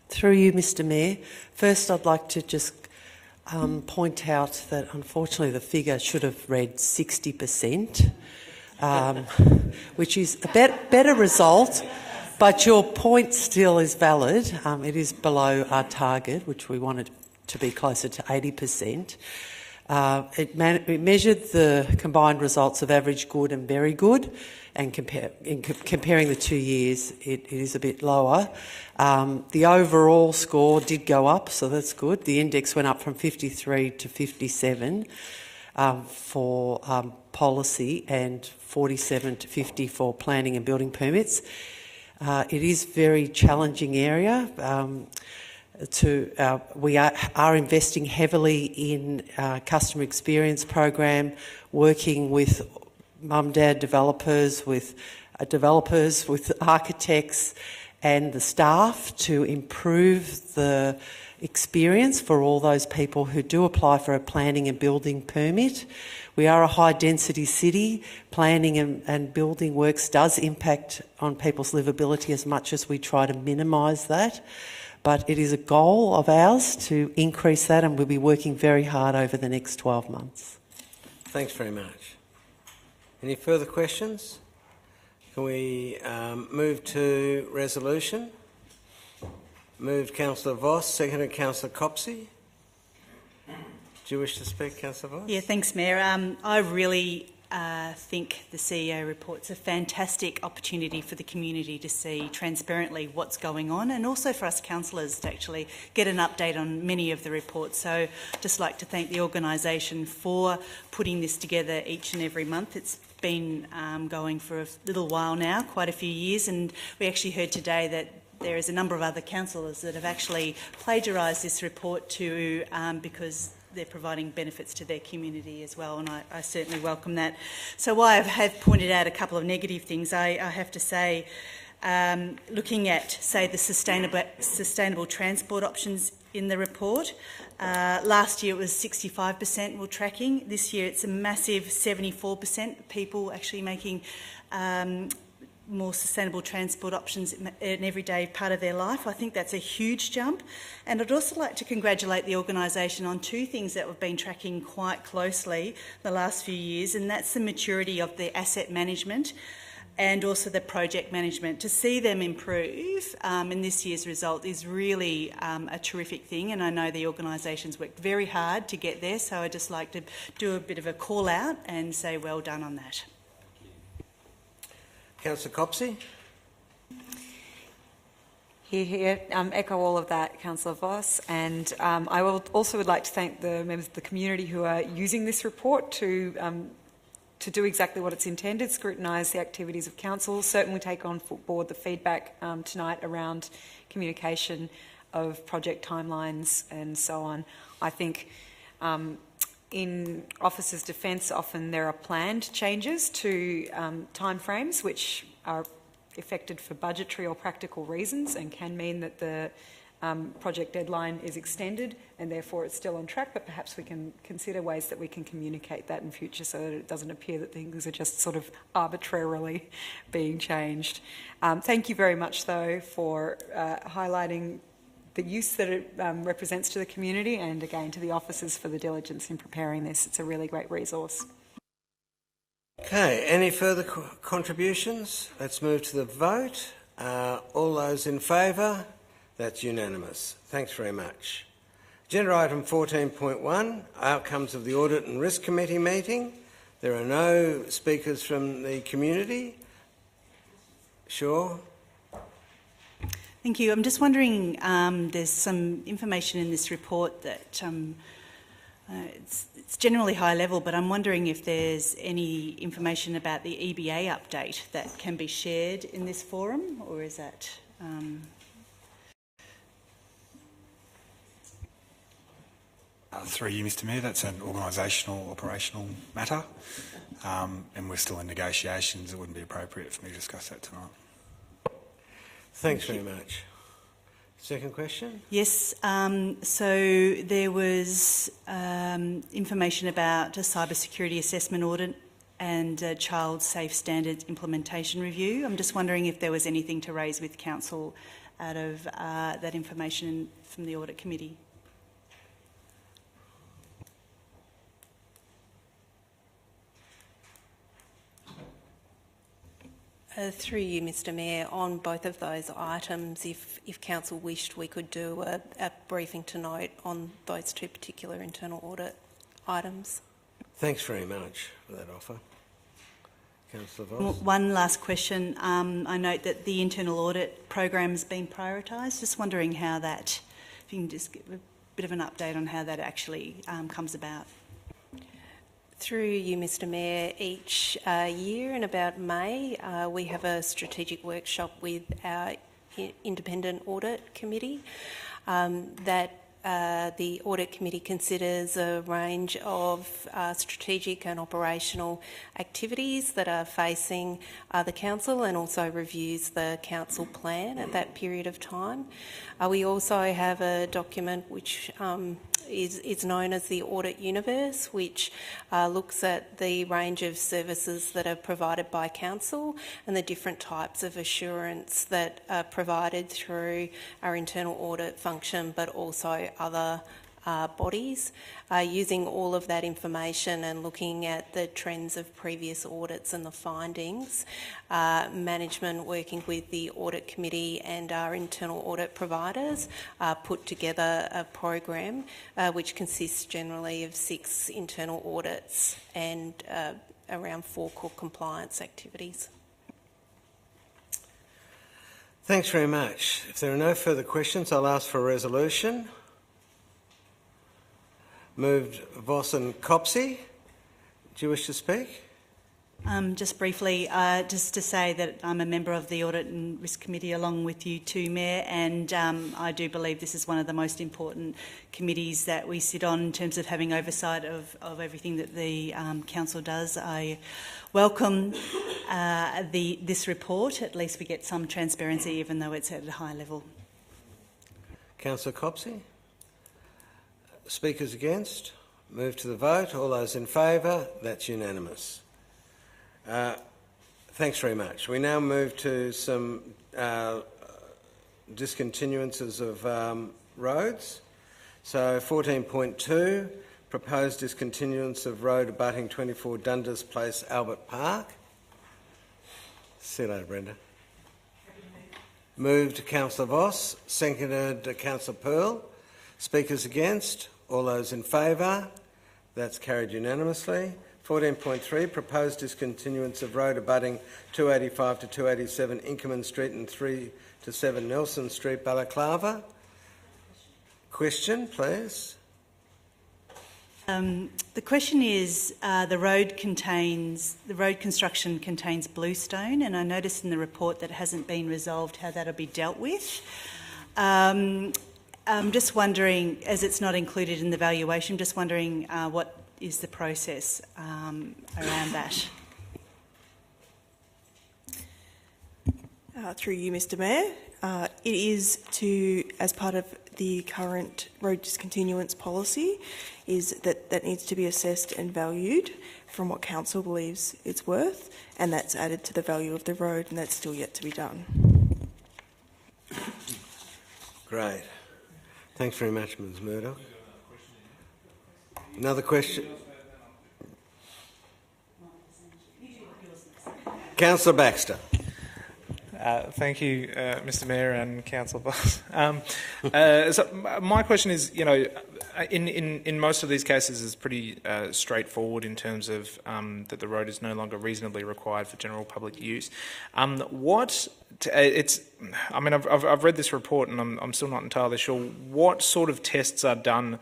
Through you, Mr Mayor. First, I'd like to just point out that unfortunately the figure should have read 60%, which is a better result, but your point still is valid. It is below our target, which we wanted to be closer to 80%. It measured the combined results of average good and very good, and comparing the 2 years, it is a bit lower. The overall score did go up, so that's good. The index went up from 53 to 57 for policy and 47 to 50 for planning and building permits. It is a very challenging area. We are investing heavily in customer experience program, working with mum, dad developers, with architects and the staff to improve the experience for all those people who do apply for a planning and building permit. We are a high density city. Planning and building works does impact on people's livability as much as we try to minimise that. But it is a goal of ours to increase that, and we'll be working very hard over the next 12 months. Thanks very much. Any further questions? Can we move to resolution? Moved Councillor Voss, seconded Councillor Copsey. Do you wish to speak, Councillor Voss? Yeah, thanks, Mayor. I really think the CEO report's a fantastic opportunity for the community to see transparently what's going on, and also for us councillors to actually get an update on many of the reports. So I'd just like to thank the organisation for putting this together each and every month. It's been going for a little while now, quite a few years, and we actually heard today that there is a number of other councillors that have actually plagiarised this report because they're providing benefits to their community as well, and I certainly welcome that. So while I have pointed out a couple of negative things, I have to say, looking at, say, the sustainable transport options in the report, last year it was 65% were tracking. This year it's a massive 74% people actually making more sustainable transport options an everyday part of their life. I think that's a huge jump. And I'd also like to congratulate the organisation on 2 things that we've been tracking quite closely the last few years, and that's the maturity of the asset management and also the project management. To see them improve in this year's result is really a terrific thing, and I know the organisation's worked very hard to get there, so I'd just like to do a bit of a call out and say well done on that. Councillor Copsey? Here. Echo all of that, Councillor Voss, and I would like to thank the members of the community who are using this report to do exactly what it's intended, scrutinise the activities of council, certainly take on board the feedback tonight around communication of project timelines and so on. I think In officers' defence, often there are planned changes to timeframes which are effected for budgetary or practical reasons and can mean that the project deadline is extended and therefore it's still on track, but perhaps we can consider ways that we can communicate that in future so that it doesn't appear that things are just sort of arbitrarily being changed. Thank you very much, though, for highlighting the use that it represents to the community, and again to the officers for the diligence in preparing this. It's a really great resource. Okay, any further contributions? Let's move to the vote. All those in favour? That's unanimous. Thanks very much. Agenda item 14.1, outcomes of the Audit and Risk Committee meeting. There are no speakers from the community. Sure. Thank you. I'm just wondering, there's some information in this report that it's generally high level, but I'm wondering if there's any information about the EBA update that can be shared in this forum, or is that... Through you, Mr Mayor, that's an organisational, operational matter, and we're still in negotiations. It wouldn't be appropriate for me to discuss that tonight. Thanks very much. Second question? Yes, so there was information about a cybersecurity assessment audit and a child safe standards implementation review. I'm just wondering if there was anything to raise with Council out of that information from the Audit Committee. Through you, Mr Mayor, on both of those items, if Council wished, we could do a briefing tonight on those two particular internal audit items. Thanks very much for that offer. Councillor Voss. One last question. I note that the internal audit program has been prioritised. Just wondering how that, if you can just give a bit of an update on how that actually comes about. Through you, Mr Mayor, each year in about May, we have a strategic workshop with our Independent Audit Committee that the Audit Committee considers a range of strategic and operational activities that are facing the Council, and also reviews the Council plan at that period of time. We also have a document which is known as the Audit Universe, which looks at the range of services that are provided by Council and the different types of assurance that are provided through our internal audit function, but also other bodies. Using all of that information and looking at the trends of previous audits and the findings, management, working with the Audit Committee and our internal audit providers, put together a program which consists generally of 6 internal audits and around 4 core compliance activities. Thanks very much. If there are no further questions, I'll ask for a resolution. Moved Voss and Copsey. Do you wish to speak? Just briefly, just to say that I'm a member of the Audit and Risk Committee along with you too, Mayor, and I do believe this is one of the most important committees that we sit on in terms of having oversight of everything that the Council does. I welcome this report. At least we get some transparency, even though it's at a high level. Councillor Copsey? Speakers against? Move to the vote. All those in favour? That's unanimous. Thanks very much. We now move to some discontinuances of roads. So 14.2, proposed discontinuance of road abutting 24 Dundas Place, Albert Park. See you later, Brenda. Moved Councillor Voss, seconded Councillor Pearl. Speakers against? All those in favour? That's carried unanimously. 14.3, proposed discontinuance of road abutting 285 to 287 Inkerman Street and 3 to 7 Nelson Street, Balaclava. Question, please. The question is, the road construction contains bluestone, and I noticed in the report that it hasn't been resolved how that'll be dealt with. I'm just wondering, as it's not included in the valuation, just wondering is the process around that? Through you, Mr Mayor, it is to, as part of the current road discontinuance policy, is that needs to be assessed and valued from what council believes it's worth, and that's added to the value of the road, and that's still yet to be done. Great. Thanks very much, Ms Murdoch. Another question? Councillor Baxter. Thank you, Mr Mayor and Councillor Voss. So my question is, you know, in most of these cases it's pretty straightforward in terms of that the road is no longer reasonably required for general public use. I've read this report and I'm still not entirely sure what sort of tests are done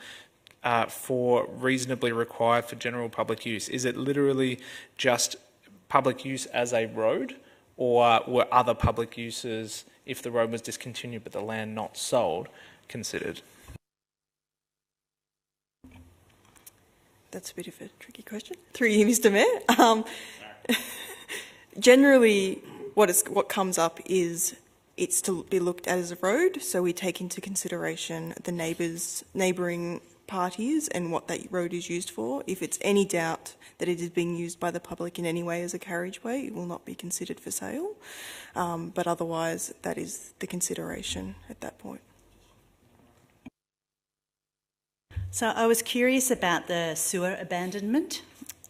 for reasonably required for general public use. Is it literally just public use as a road? Or were other public uses, if the road was discontinued but the land not sold, considered? That's a bit of a tricky question. Through you, Mr Mayor. Generally, what comes up is it's to be looked at as a road, so we take into consideration the neighbouring parties and what that road is used for. If it's any doubt that it is being used by the public in any way as a carriageway, it will not be considered for sale. But otherwise, that is the consideration at that point. So I was curious about the sewer abandonment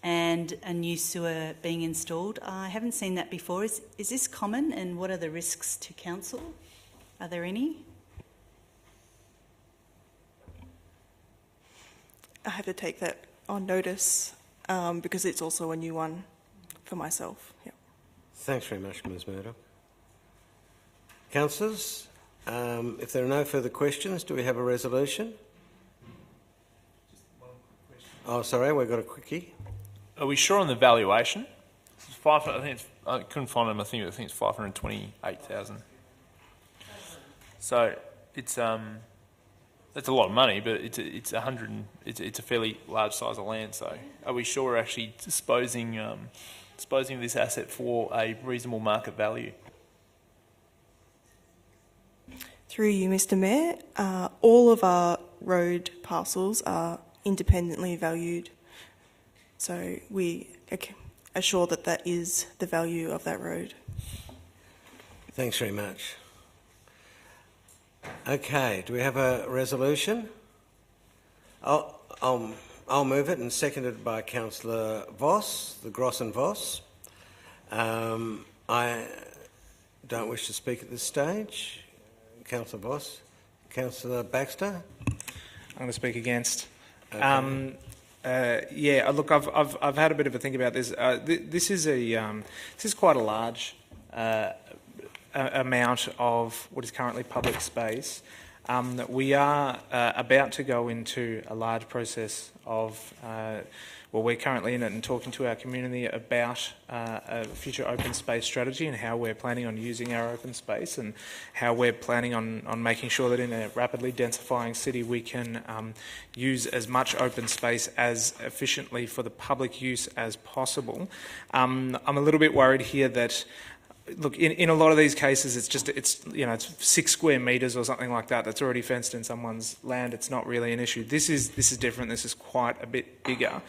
and a new sewer being installed. I haven't seen that before. Is this common, and what are the risks to council? Are there any? I have to take that on notice because it's also a new one for myself. Yeah. Thanks very much, Ms Murdoch. Councillors, if there are no further questions, do we have a resolution? Oh, sorry, we've got a quickie. Are we sure on the valuation? I couldn't find them. I think it's 528,000. So it's that's a lot of money, but it's a fairly large size of land. So are we sure we're actually disposing this asset for a reasonable market value? Through you, Mr Mayor, all of our road parcels are independently valued. So we are sure that that is the value of that road. Thanks very much. Okay, do we have a resolution? I'll move it, and seconded by Councillor Voss, the Gross and Voss. I don't wish to speak at this stage. Councillor Voss. Councillor Baxter? I'm going to speak against. Okay. Yeah, look, I've had a bit of a think about this. This is quite a large amount of what is currently public space. We are about to go into a large process of, we're currently in it and talking to our community about a future open space strategy and how we're planning on using our open space and how we're planning on making sure that in a rapidly densifying city we can use as much open space as efficiently for the public use as possible. I'm a little bit worried here that, look, in a lot of these cases, it's 6 square metres or something like that that's already fenced in someone's land. It's not really an issue. This is different. This is quite a bit bigger.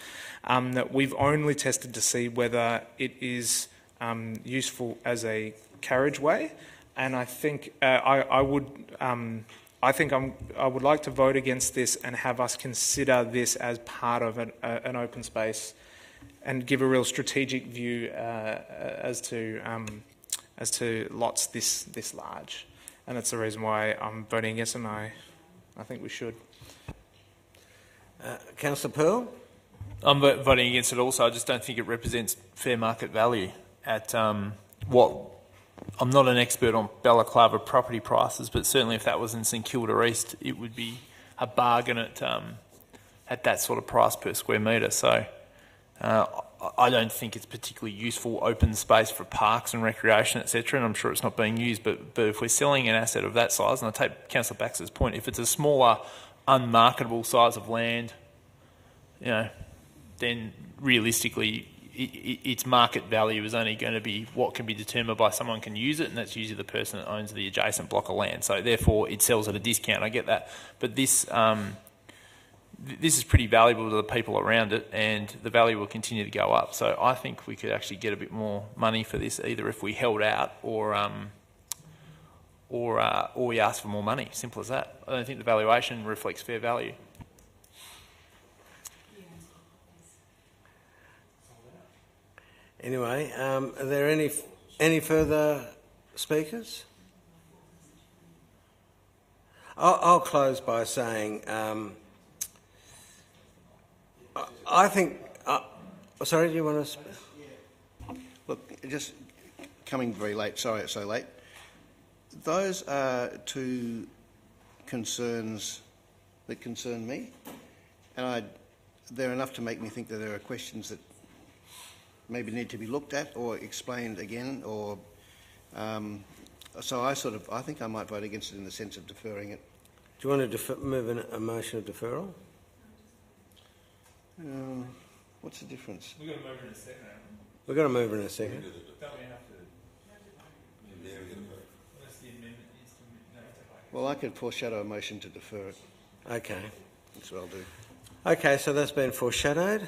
That we've only tested to see whether it is useful as a carriageway, and I think I would like to vote against this and have us consider this as part of an open space, and give a real strategic view as to lots this large, and that's the reason why I'm voting against, and I think we should. Councillor Pearl? I'm voting against it also. I just don't think it represents fair market value at what. I'm not an expert on Balaclava property prices, but certainly if that was in St Kilda East, it would be a bargain at that sort of price per square metre. So I don't think it's particularly useful open space for parks and recreation, etc. And I'm sure it's not being used. But if we're selling an asset of that size, and I take Councillor Baxter's point, if it's a smaller, unmarketable size of land, then realistically its market value is only going to be what can be determined by someone can use it, and that's usually the person that owns the adjacent block of land. So therefore it sells at a discount. I get that. But this is pretty valuable to the people around it, and the value will continue to go up. So I think we could actually get a bit more money for this, either if we held out or we asked for more money. Simple as that. I don't think the valuation reflects fair value. Anyway, are there any further speakers? I'll close by saying I think. Sorry, do you want to? Look, just coming very late. Sorry it's so late. Those are two concerns that concern me, and they're enough to make me think that there are questions that maybe need to be looked at or explained again, or so I think I might vote against it in the sense of deferring it. Do you want to move a motion of deferral? What's the difference? We've got to move in a second. We've got to move in a second. Don't we have to? Well, I could foreshadow a motion to defer it. Okay. That's what I'll do. Okay, so that's been foreshadowed.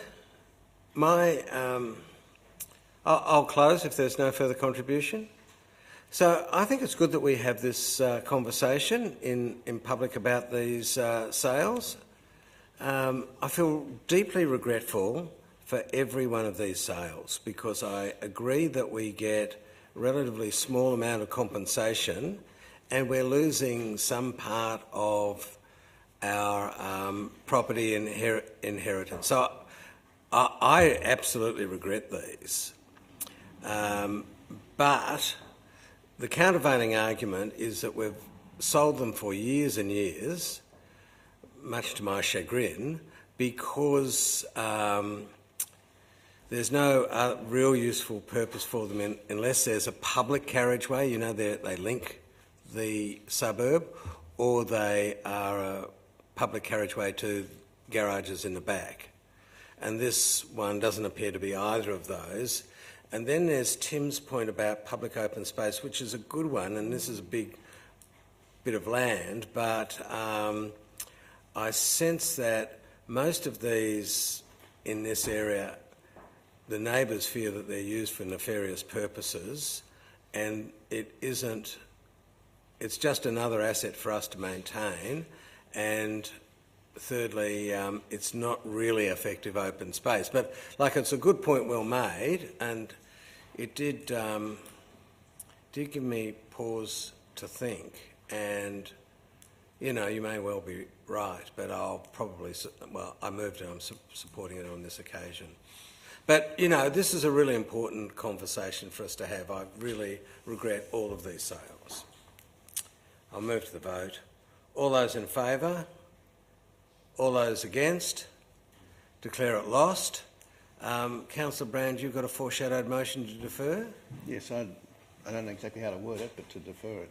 I'll close if there's no further contribution. So I think it's good that we have this conversation in public about these sales. I feel deeply regretful for every one of these sales because I agree that we get a relatively small amount of compensation and we're losing some part of our property inheritance. So I absolutely regret these. But the countervailing argument is that we've sold them for years and years, much to my chagrin, because there's no real useful purpose for them unless there's a public carriageway, you know, they link the suburb, or they are a public carriageway to garages in the back. And this one doesn't appear to be either of those. And then there's Tim's point about public open space, which is a good one, and this is a big bit of land, but I sense that most of these in this area, the neighbours fear that they're used for nefarious purposes, and it's just another asset for us to maintain, and thirdly, it's not really effective open space. But it's a good point well made, and it did give me pause to think. And you may well be right, but I moved it. I'm supporting it on this occasion. But this is a really important conversation for us to have. I really regret all of these sales. I'll move to the vote. All those in favour? All those against? Declare it lost. Councillor Brand, you've got a foreshadowed motion to defer? Yes, I don't know exactly how to word it, but to defer it.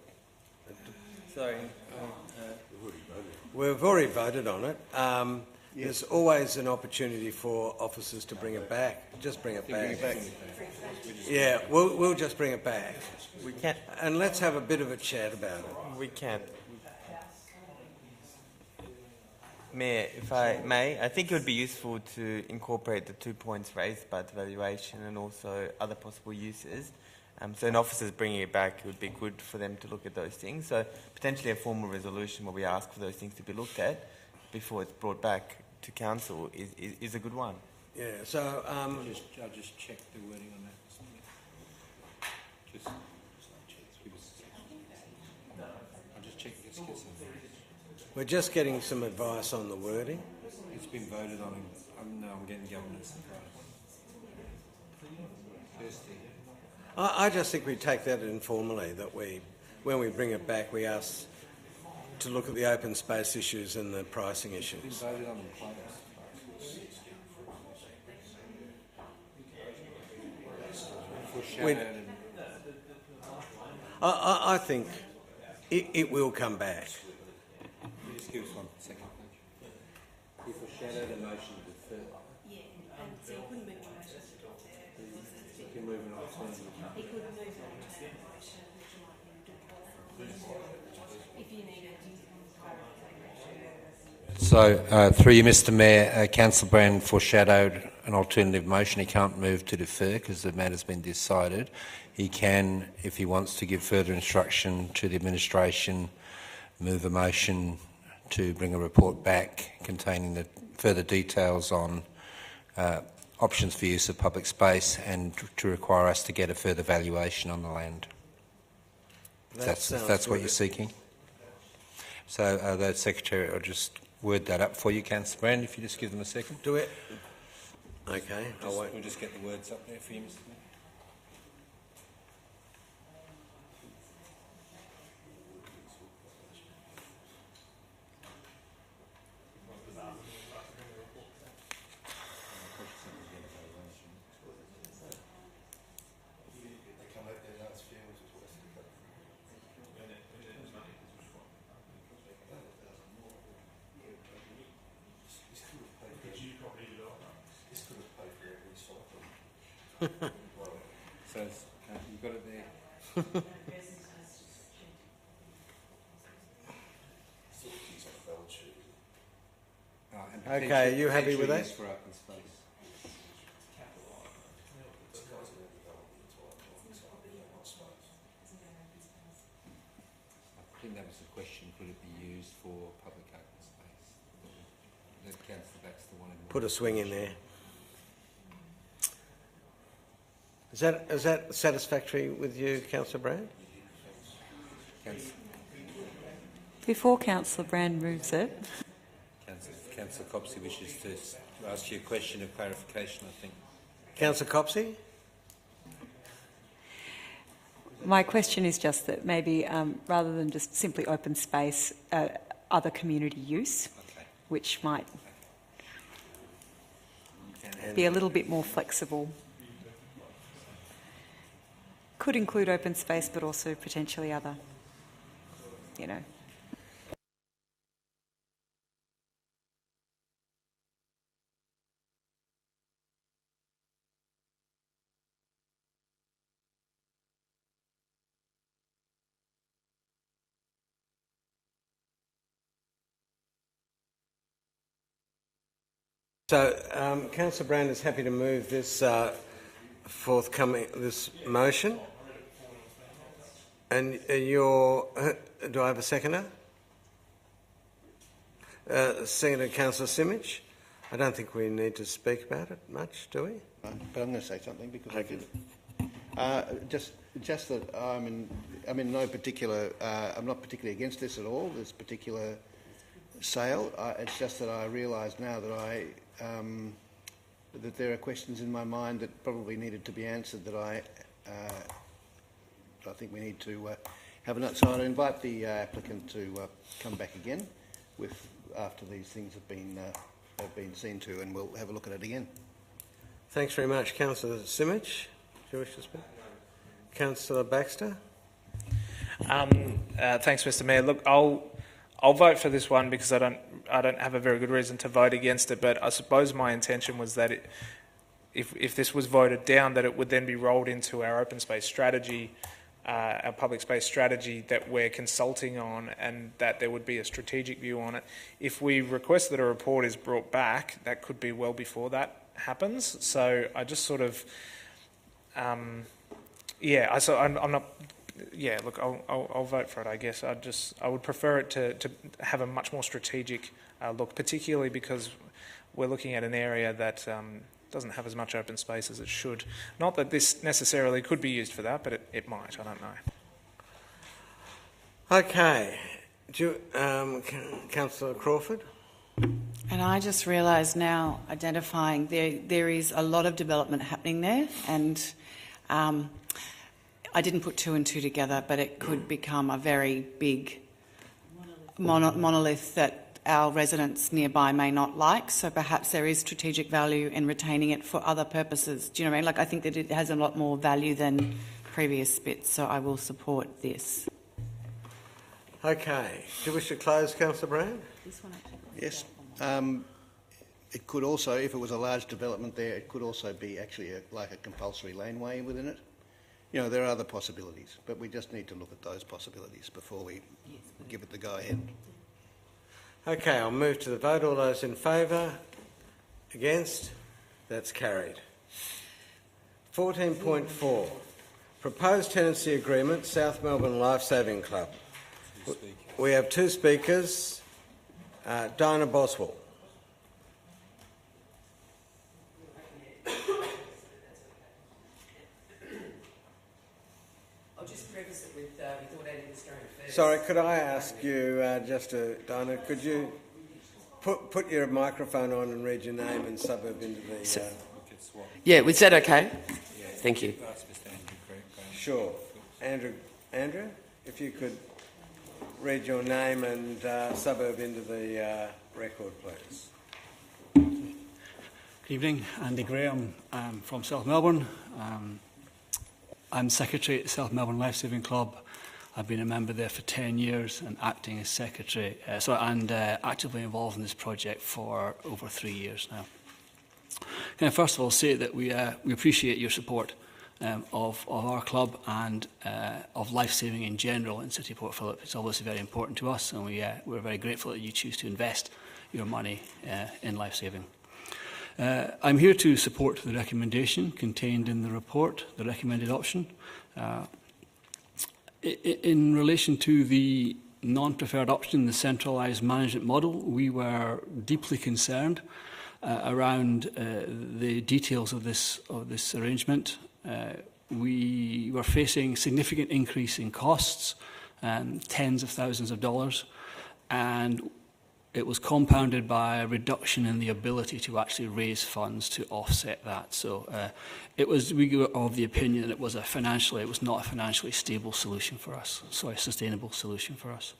Sorry. We've already voted on it. There's always an opportunity for officers to bring it back. Just bring it back. Yeah, we'll just bring it back. We can. And let's have a bit of a chat about it. We can. Mayor, if I may, I think it would be useful to incorporate the 2 points raised about the valuation and also other possible uses. So an officer's bringing it back, it would be good for them to look at those things. So potentially a formal resolution where we ask for those things to be looked at before it's brought back to council is a good one. Yeah, so... I'll just check the wording on that. I'll just check this. We're just getting some advice on the wording. It's been voted on. I'm getting governance advice. I just think we take that informally, that when we bring it back, we ask to look at the open space issues and the pricing issues. It's been voted on and closed. I think it will come back. Just give us 1 second. We foreshadowed a motion to defer. move an alternative. He could move an alternative motion, which might be if you needed So, through you, Mr Mayor, Councillor Brand foreshadowed an alternative motion. He can't move to defer because the matter's been decided. He can, if he wants to give further instruction to the administration, move a motion to bring a report back containing the further details on options for use of public space and to require us to get a further valuation on the land. That's what you're seeking. So the Secretary will just word that up for you, Councillor Brand, if you just give them a second. Do it. Okay. We'll just get the words up there for you, Mr Mayor. So you've got it there. Okay, are you happy with that? For open space. I think that was the question, could it be used for public open space? That Councillor Baxter wanted more. Put a swing in there. Is that satisfactory with you, Councillor Brand? Before Councillor Brand moves it. Councillor Copsey wishes to ask you a question of clarification, I think. Councillor Copsey? My question is just that maybe rather than just simply open space, other community use, which might be a little bit more flexible. Could include open space, but also potentially other, you know. So, Councillor Brand is happy to move this this motion. And do I have a seconder? Seconder, Councillor Simic. I don't think we need to speak about it much, do we? But I'm going to say something because just that I'm in no particular. I'm not particularly against this at all. This particular sale. It's just that I realise now that that there are questions in my mind that probably needed to be answered that I think we need to have another. So I'd invite the applicant to come back again after these things have been seen to, and we'll have a look at it again. Thanks very much, Councillor Simic. Do you wish to speak? Councillor Baxter. Thanks, Mr. Mayor. Look, I'll vote for this one because I don't have a very good reason to vote against it. But I suppose my intention was that if this was voted down, that it would then be rolled into our open space strategy, our public space strategy that we're consulting on, and that there would be a strategic view on it. If we request that a report is brought back, that could be well before that happens. So I just sort of, I'm not. Yeah, look, I'll vote for it. I guess I would prefer it to have a much more strategic look, particularly because we're looking at an area that doesn't have as much open space as it should. Not that this necessarily could be used for that, but it might. I don't know. Okay, Councillor Crawford. And I just realised now, identifying there is a lot of development happening there, and I didn't put two and two together, but it could become a very big monolith that our residents nearby may not like. So perhaps there is strategic value in retaining it for other purposes. Do you know what I mean? Like, I think that it has a lot more value than previous bits, so I will support this. Okay. Do you wish to close, Councillor Brand? Yes. it could also, if it was a large development there, it could also be actually like a compulsory laneway within it. You know, there are other possibilities, but we just need to look at those possibilities before we give it the go-ahead. Okay, I'll move to the vote. All those in favour? Against? That's carried. 14.4. Proposed tenancy agreement, South Melbourne Lifesaving Club. We have two speakers. Dinah Boswell. I'll just preface it with, we thought Andy was going first. Sorry, could I ask you, Dinah, could you put your microphone on and read your name and suburb into the... Yeah, was that okay? Thank you. Sure. Andrew, if you could read your name and suburb into the record, please. Good evening, Andy Graham from South Melbourne. I'm Secretary at South Melbourne Lifesaving Club. I've been a member there for 10 years and acting as Secretary, actively involved in this project for over 3 years now. Can I first of all say that we appreciate your support of our club and of lifesaving in general in City Port Phillip. It's obviously very important to us, and we're very grateful that you choose to invest your money in lifesaving. I'm here to support the recommendation contained in the report, the recommended option. In relation to the non-preferred option, the centralised management model, we were deeply concerned around the details of this arrangement. We were facing significant increase in costs, tens of thousands of dollars, and it was compounded by a reduction in the ability to actually raise funds to offset that. So we were of the opinion that it was not a financially stable solution for us, a sustainable solution for us.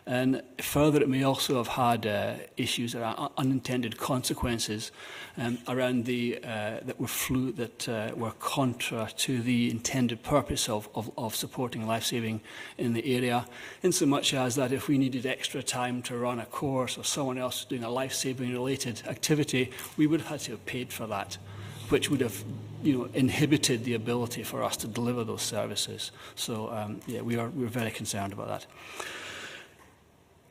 And further, it may also have had issues around unintended consequences around that were contra to the intended purpose of supporting lifesaving in the area, in so much as that if we needed extra time to run a course or someone else doing a lifesaving related activity, we would have had to have paid for that, which would have inhibited the ability for us to deliver those services. So we're very concerned about that.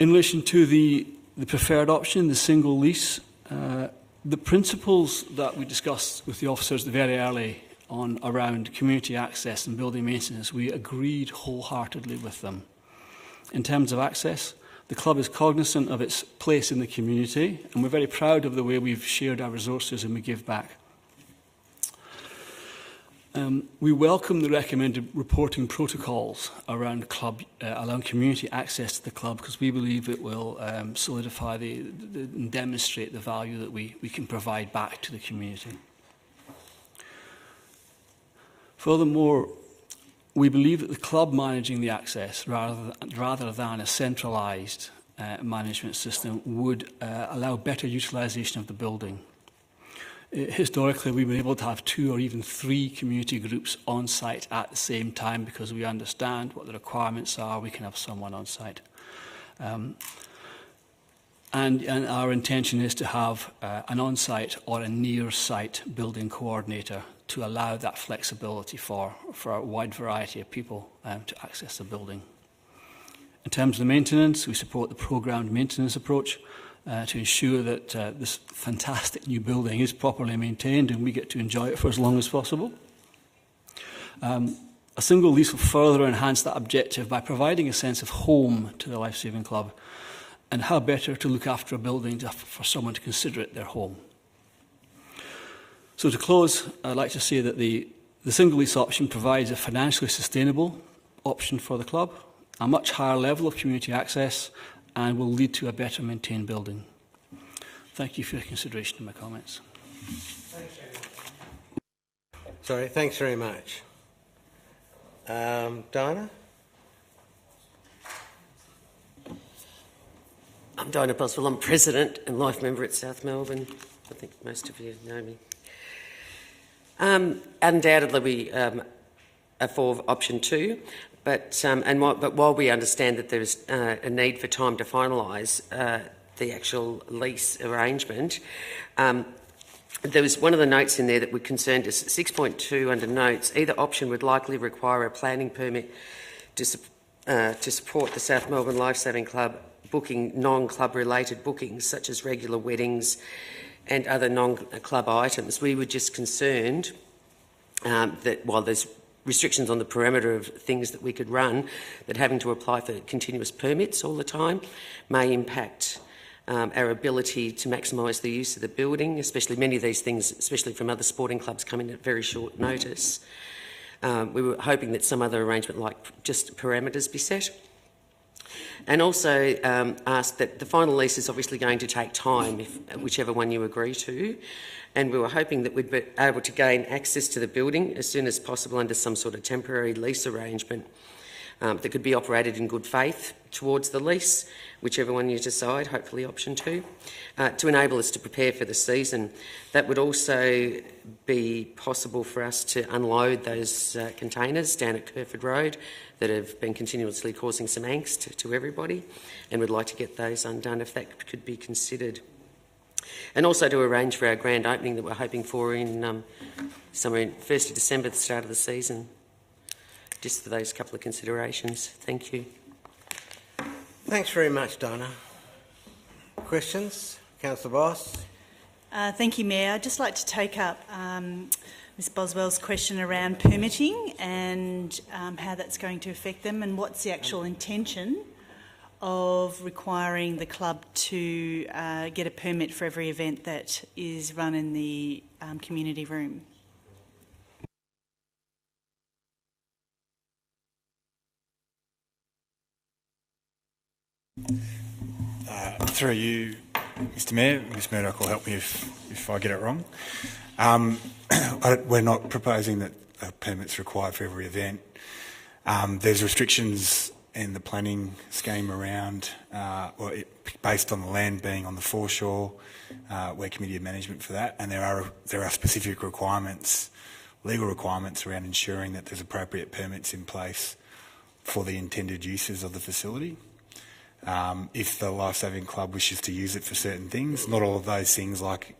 In relation to the preferred option, the single lease, the principles that we discussed with the officers very early on around community access and building maintenance, we agreed wholeheartedly with them. In terms of access, the club is cognizant of its place in the community, and we're very proud of the way we've shared our resources and we give back. We welcome the recommended reporting protocols around club, allowing community access to the club, because we believe it will solidify and demonstrate the value that we can provide back to the community. Furthermore, we believe that the club managing the access rather than a centralised management system would allow better utilisation of the building. Historically, we've been able to have 2 or even 3 community groups on site at the same time because we understand what the requirements are. We can have someone on site. And our intention is to have an on-site or a near-site building coordinator to allow that flexibility for a wide variety of people to access the building. In terms of the maintenance, we support the programmed maintenance approach to ensure that this fantastic new building is properly maintained and we get to enjoy it for as long as possible. A single lease will further enhance that objective by providing a sense of home to the Lifesaving Club, and how better to look after a building for someone to consider it their home. So to close, I'd like to say that the single lease option provides a financially sustainable option for the club, a much higher level of community access, and will lead to a better maintained building. Thank you for your consideration of my comments. Thanks very much. Dinah? I'm Dinah Boswell. I'm President and Life Member at South Melbourne. I think most of you know me. Undoubtedly, we are for option 2. But while we understand that there is a need for time to finalise, the actual lease arrangement. There was one of the notes in there that were concerned us. 6.2 under notes, either option would likely require a planning permit to support the South Melbourne Lifesaving Club booking non-club related bookings such as regular weddings and other non-club items. We were just concerned that while there's restrictions on the perimeter of things that we could run, that having to apply for continuous permits all the time may impact our ability to maximise the use of the building, especially many of these things, especially from other sporting clubs, come in at very short notice. We were hoping that some other arrangement like just parameters be set. And also asked that the final lease is obviously going to take time, whichever one you agree to, and we were hoping that we'd be able to gain access to the building as soon as possible under some sort of temporary lease arrangement that could be operated in good faith towards the lease, whichever one you decide, hopefully option 2, to enable us to prepare for the season. That would also be possible for us to unload those containers down at Kerford Road that have been continuously causing some angst to everybody, and we'd like to get those undone if that could be considered. And also to arrange for our grand opening that we're hoping for in somewhere in 1st of December, the start of the season. Just for those couple of considerations. Thank you. Thanks very much, Donna. Questions? Councillor Voss? Thank you, Mayor. I'd just like to take up Ms Boswell's question around permitting and how that's going to affect them, and what's the actual intention of requiring the club to get a permit for every event that is run in the community room. Through you, Mr Mayor. Ms Murdoch will help me if I get it wrong. We're not proposing that a permit's required for every event. There's restrictions in the planning scheme around, based on the land being on the foreshore, we're committee of management for that, and there are specific requirements, legal requirements around ensuring that there's appropriate permits in place for the intended uses of the facility. If the Lifesaving Club wishes to use it for certain things, not all of those things like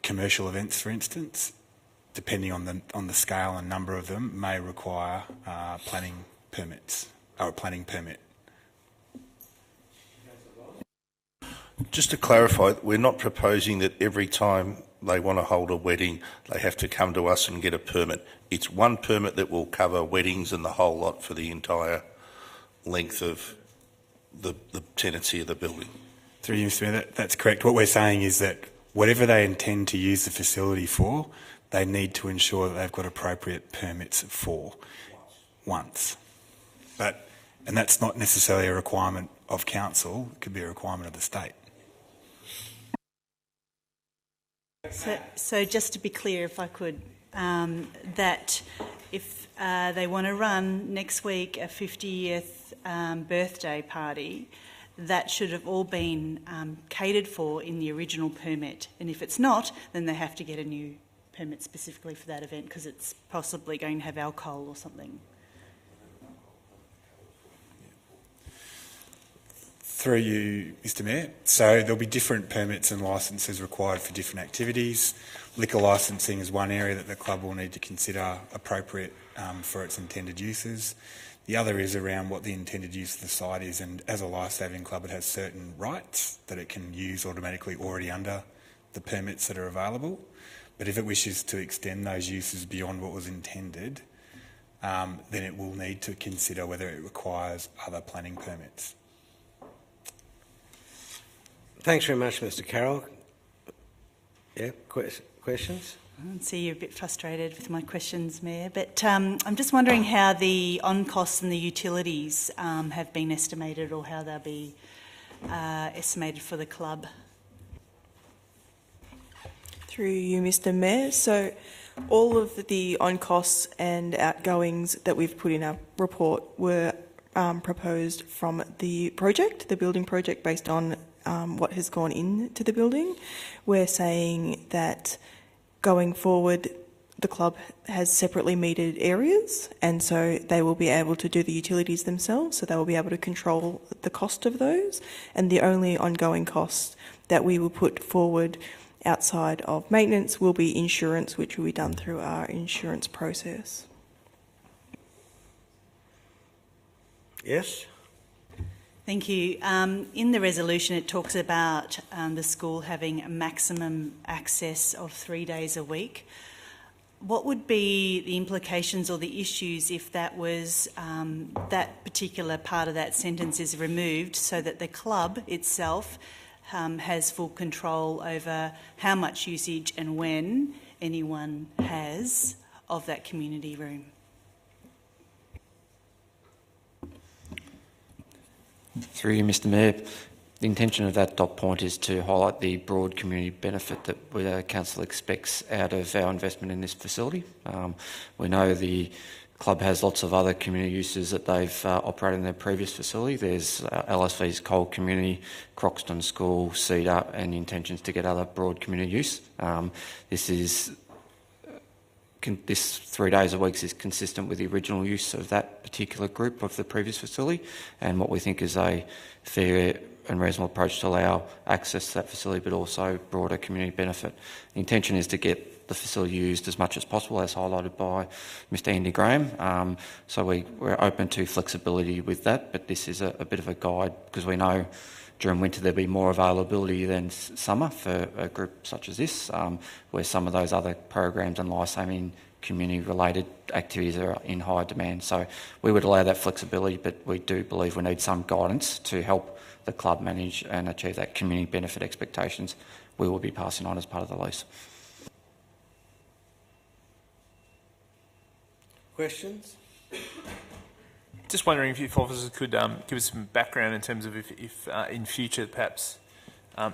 commercial events, for instance, depending on the scale and number of them, may require planning permits or a planning permit. Just to clarify, we're not proposing that every time they want to hold a wedding, they have to come to us and get a permit. It's one permit that will cover weddings and the whole lot for the entire length of the tenancy of the building. Through you, Mr Mayor, that's correct. What we're saying is that whatever they intend to use the facility for, they need to ensure that they've got appropriate permits for once. And that's not necessarily a requirement of council, it could be a requirement of the state. So just to be clear, if I could, that if they want to run next week a 50th birthday party, that should have all been catered for in the original permit. And if it's not, then they have to get a new permit specifically for that event because it's possibly going to have alcohol or something. Through you, Mr Mayor. So there'll be different permits and licences required for different activities. Liquor licensing is one area that the club will need to consider appropriate for its intended uses. The other is around what the intended use of the site is, and as a lifesaving club it has certain rights that it can use automatically already under the permits that are available. But if it wishes to extend those uses beyond what was intended, then it will need to consider whether it requires other planning permits. Thanks very much, Mr Carroll. Yeah, questions? I can see you're a bit frustrated with my questions, Mayor, but I'm just wondering how the on-costs and the utilities have been estimated, or how they'll be estimated for the club. Through you, Mr Mayor. So all of the on-costs and outgoings that we've put in our report were proposed from the project, the building project, based on what has gone into the building. We're saying that going forward, the club has separately metered areas, and so they will be able to do the utilities themselves, so they will be able to control the cost of those, and the only ongoing costs that we will put forward outside of maintenance will be insurance, which will be done through our insurance process. Yes? Thank you. In the resolution, it talks about the school having a maximum access of 3 days a week. What would be the implications or the issues if that was that particular part of that sentence is removed, so that the club itself has full control over how much usage and when anyone has of that community room? Through you, Mr Mayor, the intention of that dot point is to highlight the broad community benefit that the Council expects out of our investment in this facility. We know the club has lots of other community uses that they've operated in their previous facility. There's LSV's Coal Community, Croxton School, Cedar, and the intentions to get other broad community use. This 3 days a week is consistent with the original use of that particular group of the previous facility, and what we think is a fair and reasonable approach to allow access to that facility, but also broader community benefit. The intention is to get the facility used as much as possible, as highlighted by Mr Andy Graham. So we're open to flexibility with that, but this is a bit of a guide, because we know during winter there'll be more availability than summer for a group such as this, where some of those other programs and life-saving community-related activities are in high demand. So we would allow that flexibility, but we do believe we need some guidance to help the club manage and achieve that community benefit expectations we will be passing on as part of the lease. Questions? Just wondering if officers could give us some background in terms of if in future perhaps,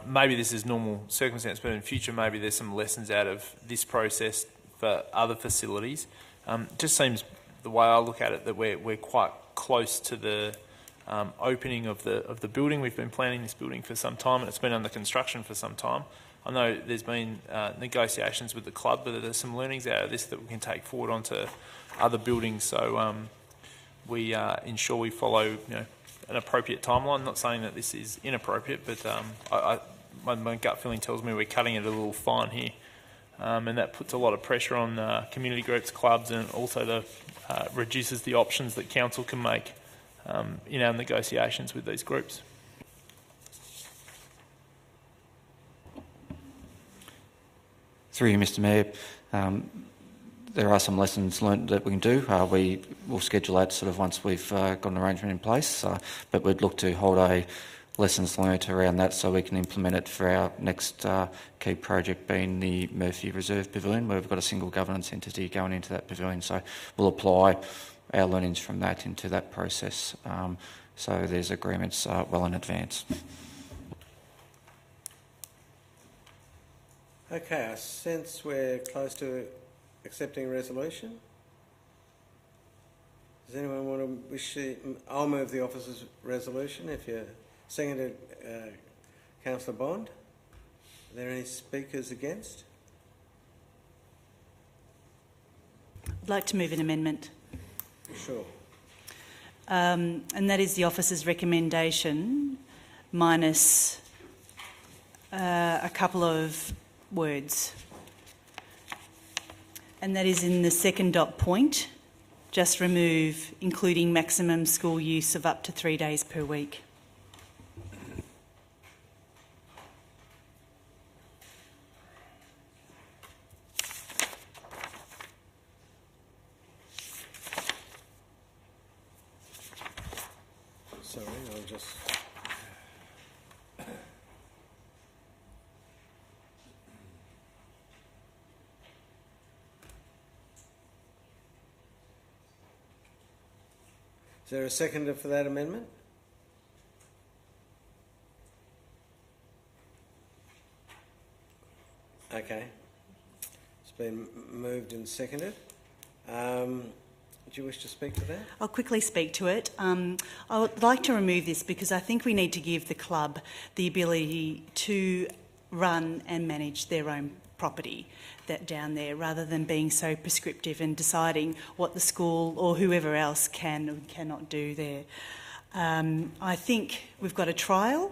maybe this is normal circumstance, but in future maybe there's some lessons out of this process for other facilities. Just seems, the way I look at it, that we're quite close to the opening of the building. We've been planning this building for some time, and it's been under construction for some time. I know there's been negotiations with the club, but there's some learnings out of this that we can take forward onto other buildings. So we ensure we follow, an appropriate timeline. Not saying that this is inappropriate, but my gut feeling tells me we're cutting it a little fine here, and that puts a lot of pressure on community groups, clubs, and also reduces the options that council can make in our negotiations with these groups. Through you, Mr Mayor, there are some lessons learned that we can do. We will schedule that sort of once we've got an arrangement in place, but we'd look to hold a lessons learned around that so we can implement it for our next key project, being the Murphy Reserve Pavilion, where we've got a single governance entity going into that pavilion. So we'll apply our learnings from that into that process. So there's agreements well in advance. Okay, I sense we're close to accepting a resolution. Does anyone want to wish to... I'll move the officer's resolution if you're seconded, Councillor Bond. Are there any speakers against? I'd like to move an amendment. Sure. And that is the officer's recommendation minus a couple of words. And that is in the second dot point, just remove including maximum school use of up to 3 days per week. Sorry, I'll just... Is there a seconder for that amendment? Okay. It's been moved and seconded. Do you wish to speak to that? I'll quickly speak to it. I would like to remove this because I think we need to give the club the ability to run and manage their own property that down there, rather than being so prescriptive and deciding what the school or whoever else can and cannot do there. I think we've got a trial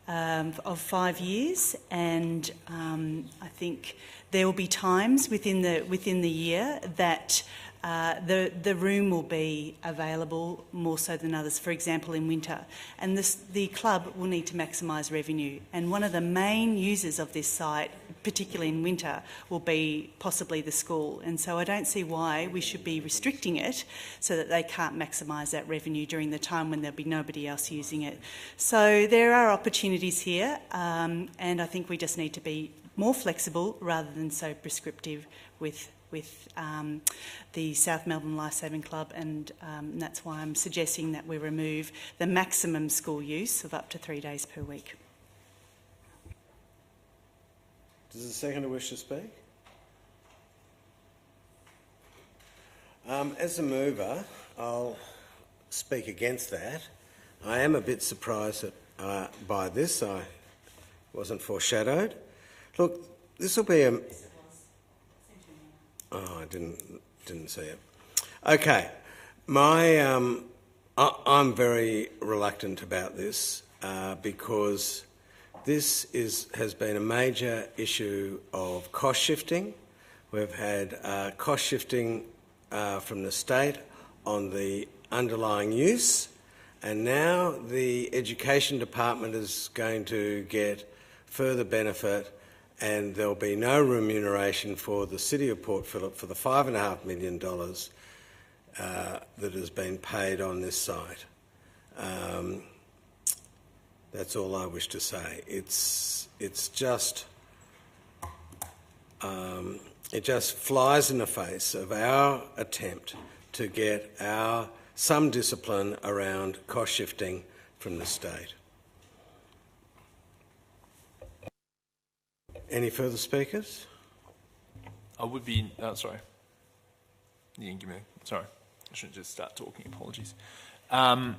of 5 years, and I think there will be times within the year that the room will be available more so than others, for example in winter, and the club will need to maximise revenue, and one of the main users of this site, particularly in winter, will be possibly the school, and so I don't see why we should be restricting it so that they can't maximise that revenue during the time when there'll be nobody else using it. So there are opportunities here, and I think we just need to be more flexible rather than so prescriptive with the South Melbourne Lifesaving Club, and that's why I'm suggesting that we remove the maximum school use of up to 3 days per week. Does the seconder wish to speak? As a mover, I'll speak against that. I am a bit surprised by this. I wasn't foreshadowed. Look, this will be a... Oh, I didn't see it. Okay, I'm very reluctant about this because this has been a major issue of cost shifting. We've had cost shifting from the state on the underlying use, and now the Education Department is going to get further benefit, and there'll be no remuneration for the City of Port Phillip for the $5.5 million that has been paid on this site. That's all I wish to say. It's just it just flies in the face of our attempt to get some discipline around cost shifting from the state. Any further speakers? I would be... sorry. You can give me... Sorry. I shouldn't just start talking. Apologies. I'm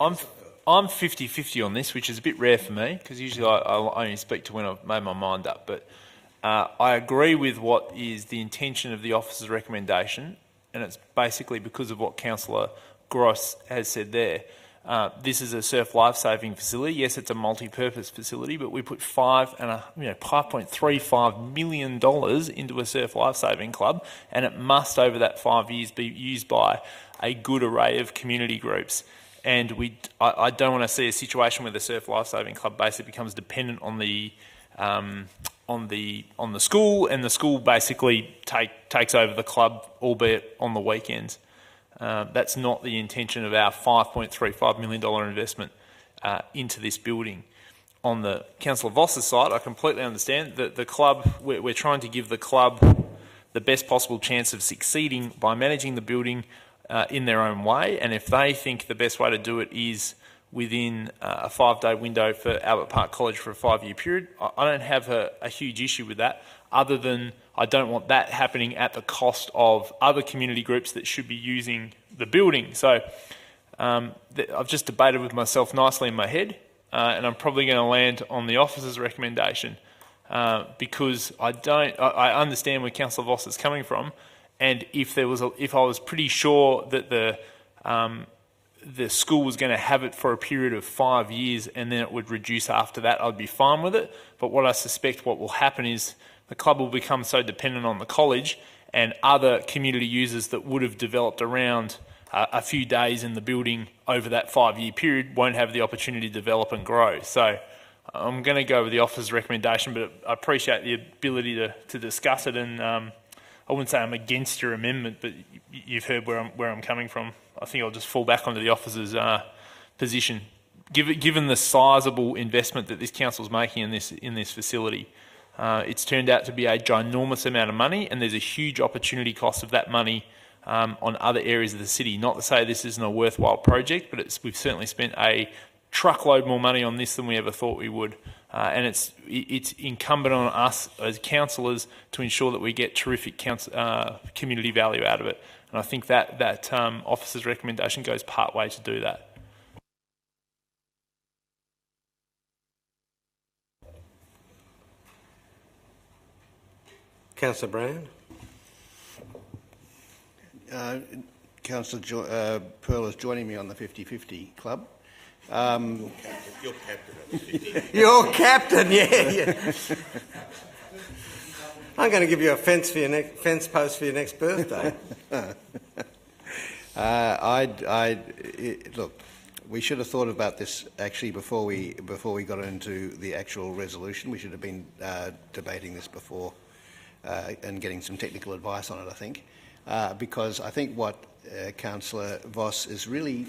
50-50 on this, which is a bit rare for me, because usually I'll only speak to when I've made my mind up. But I agree with what is the intention of the officer's recommendation, and it's basically because of what Councillor Gross has said there. This is a surf life-saving facility. Yes, it's a multi-purpose facility, but we put $5.35 million into a surf life-saving club, and it must, over that 5 years, be used by a good array of community groups. And I don't want to see a situation where the surf life-saving club basically becomes dependent on the school, and the school basically takes over the club, albeit on the weekends. That's not the intention of our $5.35 million investment into this building. On the Councillor Voss's side, I completely understand that the club, we're trying to give the club the best possible chance of succeeding by managing the building in their own way, and if they think the best way to do it is within a 5-day window for Albert Park College for a 5-year period, I don't have a huge issue with that, other than I don't want that happening at the cost of other community groups that should be using the building. So I've just debated with myself nicely in my head, and I'm probably going to land on the officer's recommendation because I understand where Councillor Voss is coming from, and if I was pretty sure that the school was going to have it for a period of 5 years and then it would reduce after that, I'd be fine with it. But what I suspect what will happen is the club will become so dependent on the college, and other community users that would have developed around a few days in the building over that 5-year period won't have the opportunity to develop and grow. So I'm going to go with the officer's recommendation, but I appreciate the ability to discuss it, and I wouldn't say I'm against your amendment, but you've heard where I'm coming from. I think I'll just fall back onto the officer's position. Given the sizable investment that this council's making in this facility, it's turned out to be a ginormous amount of money, and there's a huge opportunity cost of that money on other areas of the city. Not to say this isn't a worthwhile project, but we've certainly spent a truckload more money on this than we ever thought we would. And it's incumbent on us as councillors to ensure that we get terrific community value out of it. And I think that officer's recommendation goes part way to do that. Councillor Brown. Councillor Pearl is joining me on the 50-50 club. You're captain of the 50. You're captain, yeah. I'm going to give you a fence post for your next birthday. Look, we should have thought about this actually before we got into the actual resolution. We should have been debating this before and getting some technical advice on it, I think, because I think what Councillor Voss is really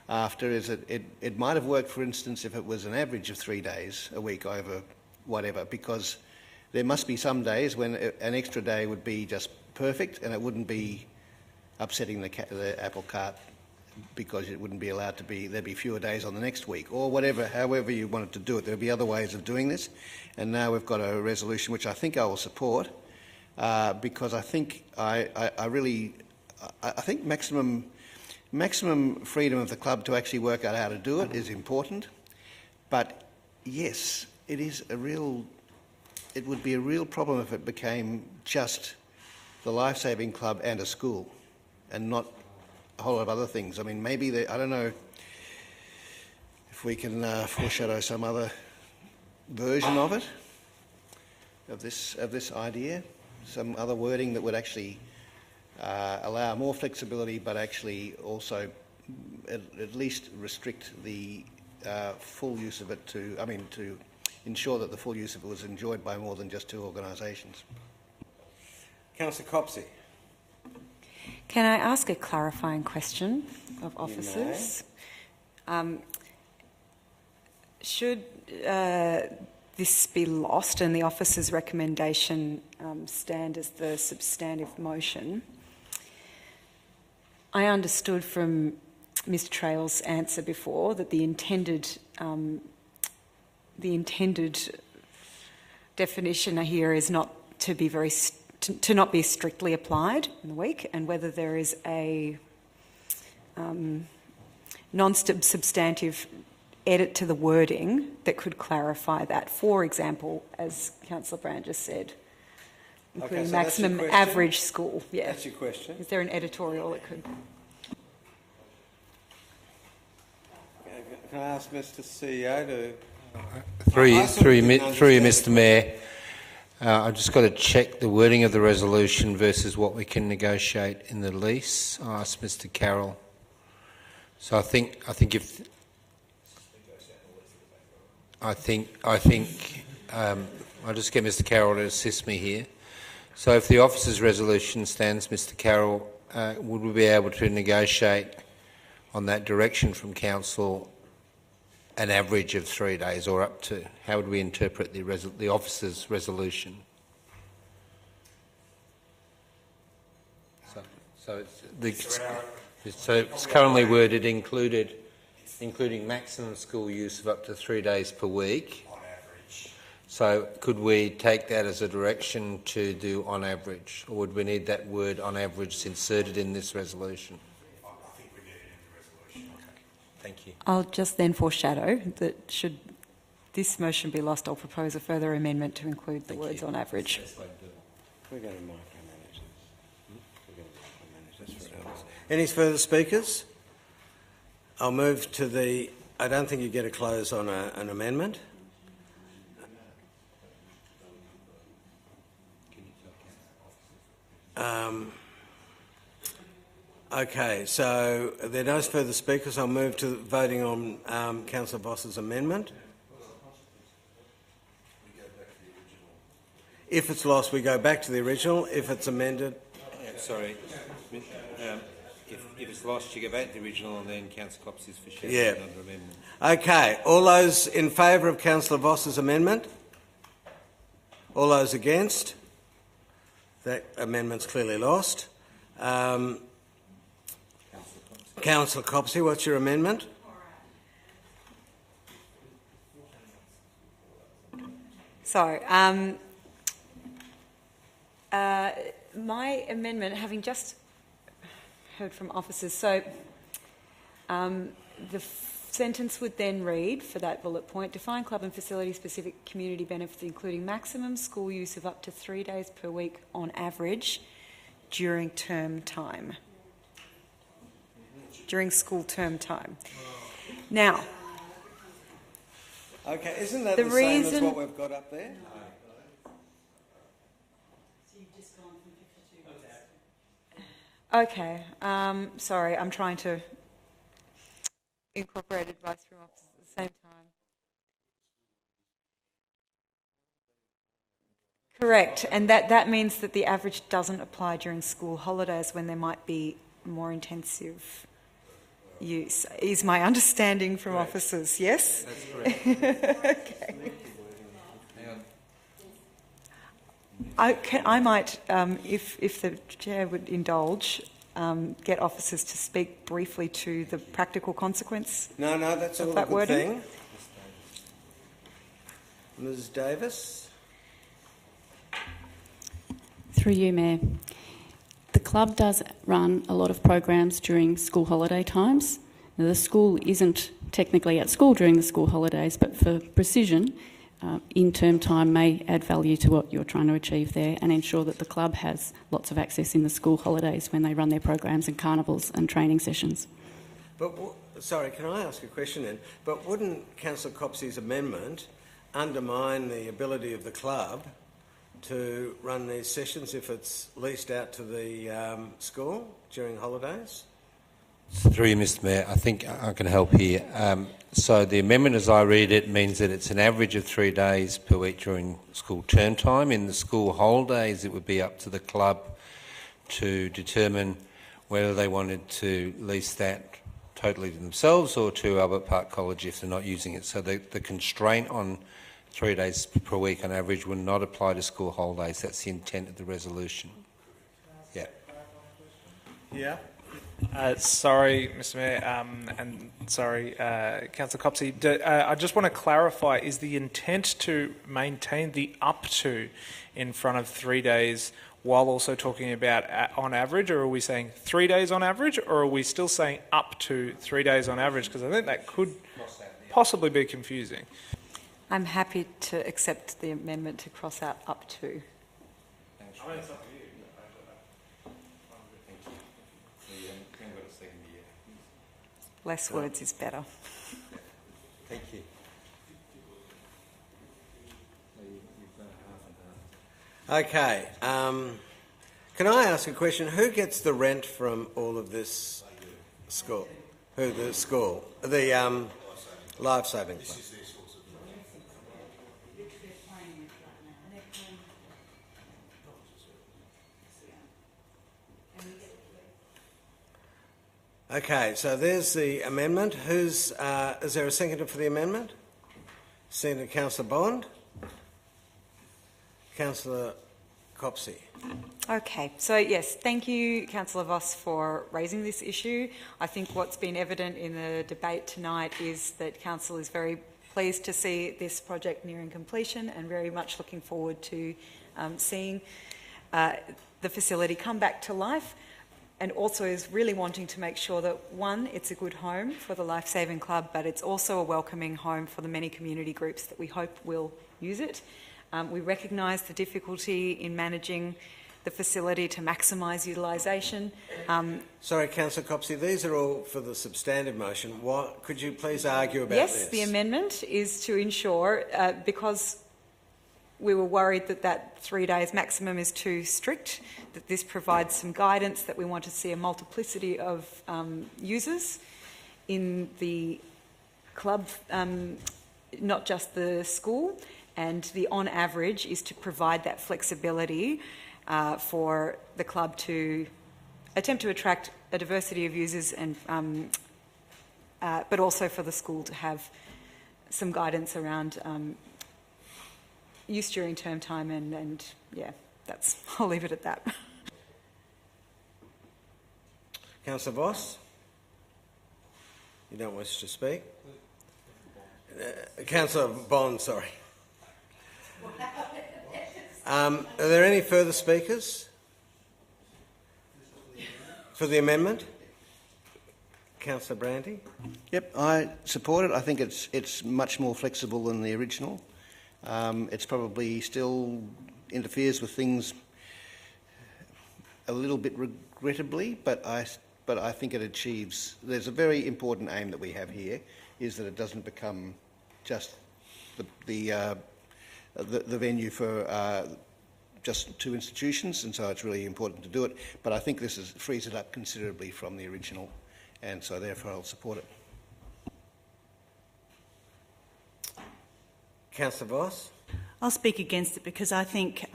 after is that it might have worked, for instance, if it was an average of 3 days a week over whatever, because there must be some days when an extra day would be just perfect and it wouldn't be upsetting the apple cart because it wouldn't be allowed to be, there'd be fewer days on the next week or whatever, however you wanted to do it. There'll be other ways of doing this. And now we've got a resolution which I think I will support because I think I think maximum freedom of the club to actually work out how to do it is important. But yes, it would be a real problem if it became just the Lifesaving Club and a school and not a whole lot of other things. I mean, maybe, I don't know if we can foreshadow some other version of it, of this idea, some other wording that would actually allow more flexibility but actually also at least restrict the full use of it to ensure that the full use of it was enjoyed by more than just two organisations. Councillor Copsey. Can I ask a clarifying question of officers? Should this be lost and the officer's recommendation stand as the substantive motion? I understood from Mr. Trail's answer before that the intended definition here is not to be to not be strictly applied in the week, and whether there is a non-substantive edit to the wording that could clarify that. For example, as Councillor Brand just said, including so maximum average school. Yeah. That's your question. Is there an editorial that could? Can I ask Mr. CEO to... Through you, Mr. Mayor, I've just got to check the wording of the resolution versus what we can negotiate in the lease. I'll ask Mr. Carroll. So I think if I'll just get Mr. Carroll to assist me here. So if the officer's resolution stands, Mr. Carroll, would we be able to negotiate on that direction from council an average of 3 days or up to? How would we interpret the officer's resolution? So it's currently worded including maximum school use of up to 3 days per week. On average. So could we take that as a direction to do on average, or would we need that word on average inserted in this resolution? I think we need it in the resolution. Okay. Thank you. I'll just then foreshadow that should this motion be lost, I'll propose a further amendment to include the words on average. We're going to micromanage this. Any further speakers? I'll move to the... I don't think you get a close on an amendment. Okay, so there are no further speakers. I'll move to voting on Councillor Voss's amendment. If it's lost, we go back to the original. If it's amended... Sorry. If it's lost, you go back to the original and then Councillor Cops is for sharing another amendment. Okay. All those in favour of Councillor Voss's amendment? All those against? That amendment's clearly lost. Councillor Copsey, what's your amendment? So, my amendment, having just heard from officers, so the sentence would then read, for that bullet point, define club and facility-specific community benefits, including maximum school use of up to 3 days per week on average during term time. During school term time. Now, okay, isn't that the same as what we've got up there? Okay, sorry, I'm trying to incorporate advice from officers at the same time. Correct, and that means that the average doesn't apply during school holidays when there might be more intensive use, is my understanding from officers, yes? That's correct. Okay. I might, if the Chair would indulge, get officers to speak briefly to the practical consequence. No, that's all a good thing. Ms. Davis. Through you, Mayor. The club does run a lot of programs during school holiday times. Now, the school isn't technically at school during the school holidays, but for precision, in-term time may add value to what you're trying to achieve there and ensure that the club has lots of access in the school holidays when they run their programs and carnivals and training sessions. But, sorry, can I ask a question then? But wouldn't Councillor Copsey's amendment undermine the ability of the club to run these sessions if it's leased out to the school during holidays? Through you, Mr Mayor, I think I can help here. So the amendment as I read it means that it's an average of 3 days per week during school term time. In the school holidays it would be up to the club to determine whether they wanted to lease that totally to themselves or to Albert Park College if they're not using it. So the constraint on 3 days per week on average would not apply to school holidays. That's the intent of the resolution. Yeah. Yeah. Sorry, Mr Mayor, and sorry, Councillor Copsey. I just want to clarify, is the intent to maintain the up to in front of 3 days while also talking about on average, or are we saying 3 days on average, or are we still saying up to 3 days on average? Because I think that could possibly be confusing. I'm happy to accept the amendment to cross out up to. Less words is better. Thank you. Okay. Can I ask a question? Who gets the rent from all of this school? Who? The school? The Life-Saving Club? Okay, so there's the amendment. Is there a seconder for the amendment? Senator Councillor Bond. Councillor Copsey. Okay, so yes, thank you, Councillor Voss, for raising this issue. I think what's been evident in the debate tonight is that Council is very pleased to see this project nearing completion and very much looking forward to seeing the facility come back to life, and also is really wanting to make sure that, one, it's a good home for the Life-Saving Club, but it's also a welcoming home for the many community groups that we hope will use it. We recognise the difficulty in managing the facility to maximise utilisation. Sorry, Councillor Copsey, these are all for the substantive motion. Could you please argue about this? Yes, the amendment is to ensure, because we were worried that 3 days maximum is too strict, that this provides some guidance, that we want to see a multiplicity of users in the club, not just the school, and the on average is to provide that flexibility for the club to attempt to attract a diversity of users, and but also for the school to have some guidance around use during term time, and yeah, I'll leave it at that. Councillor Voss? You don't wish to speak? Councillor Bond, sorry. Are there any further speakers for the amendment? Councillor Brandy? Yep, I support it. I think it's much more flexible than the original. It's probably still interferes with things a little bit regrettably, but I think it achieves. There's a very important aim that we have here, is that it doesn't become just the venue for just two institutions, and so it's really important to do it. But I think this frees it up considerably from the original, and so therefore I'll support it. Councillor Voss? I'll speak against it because I think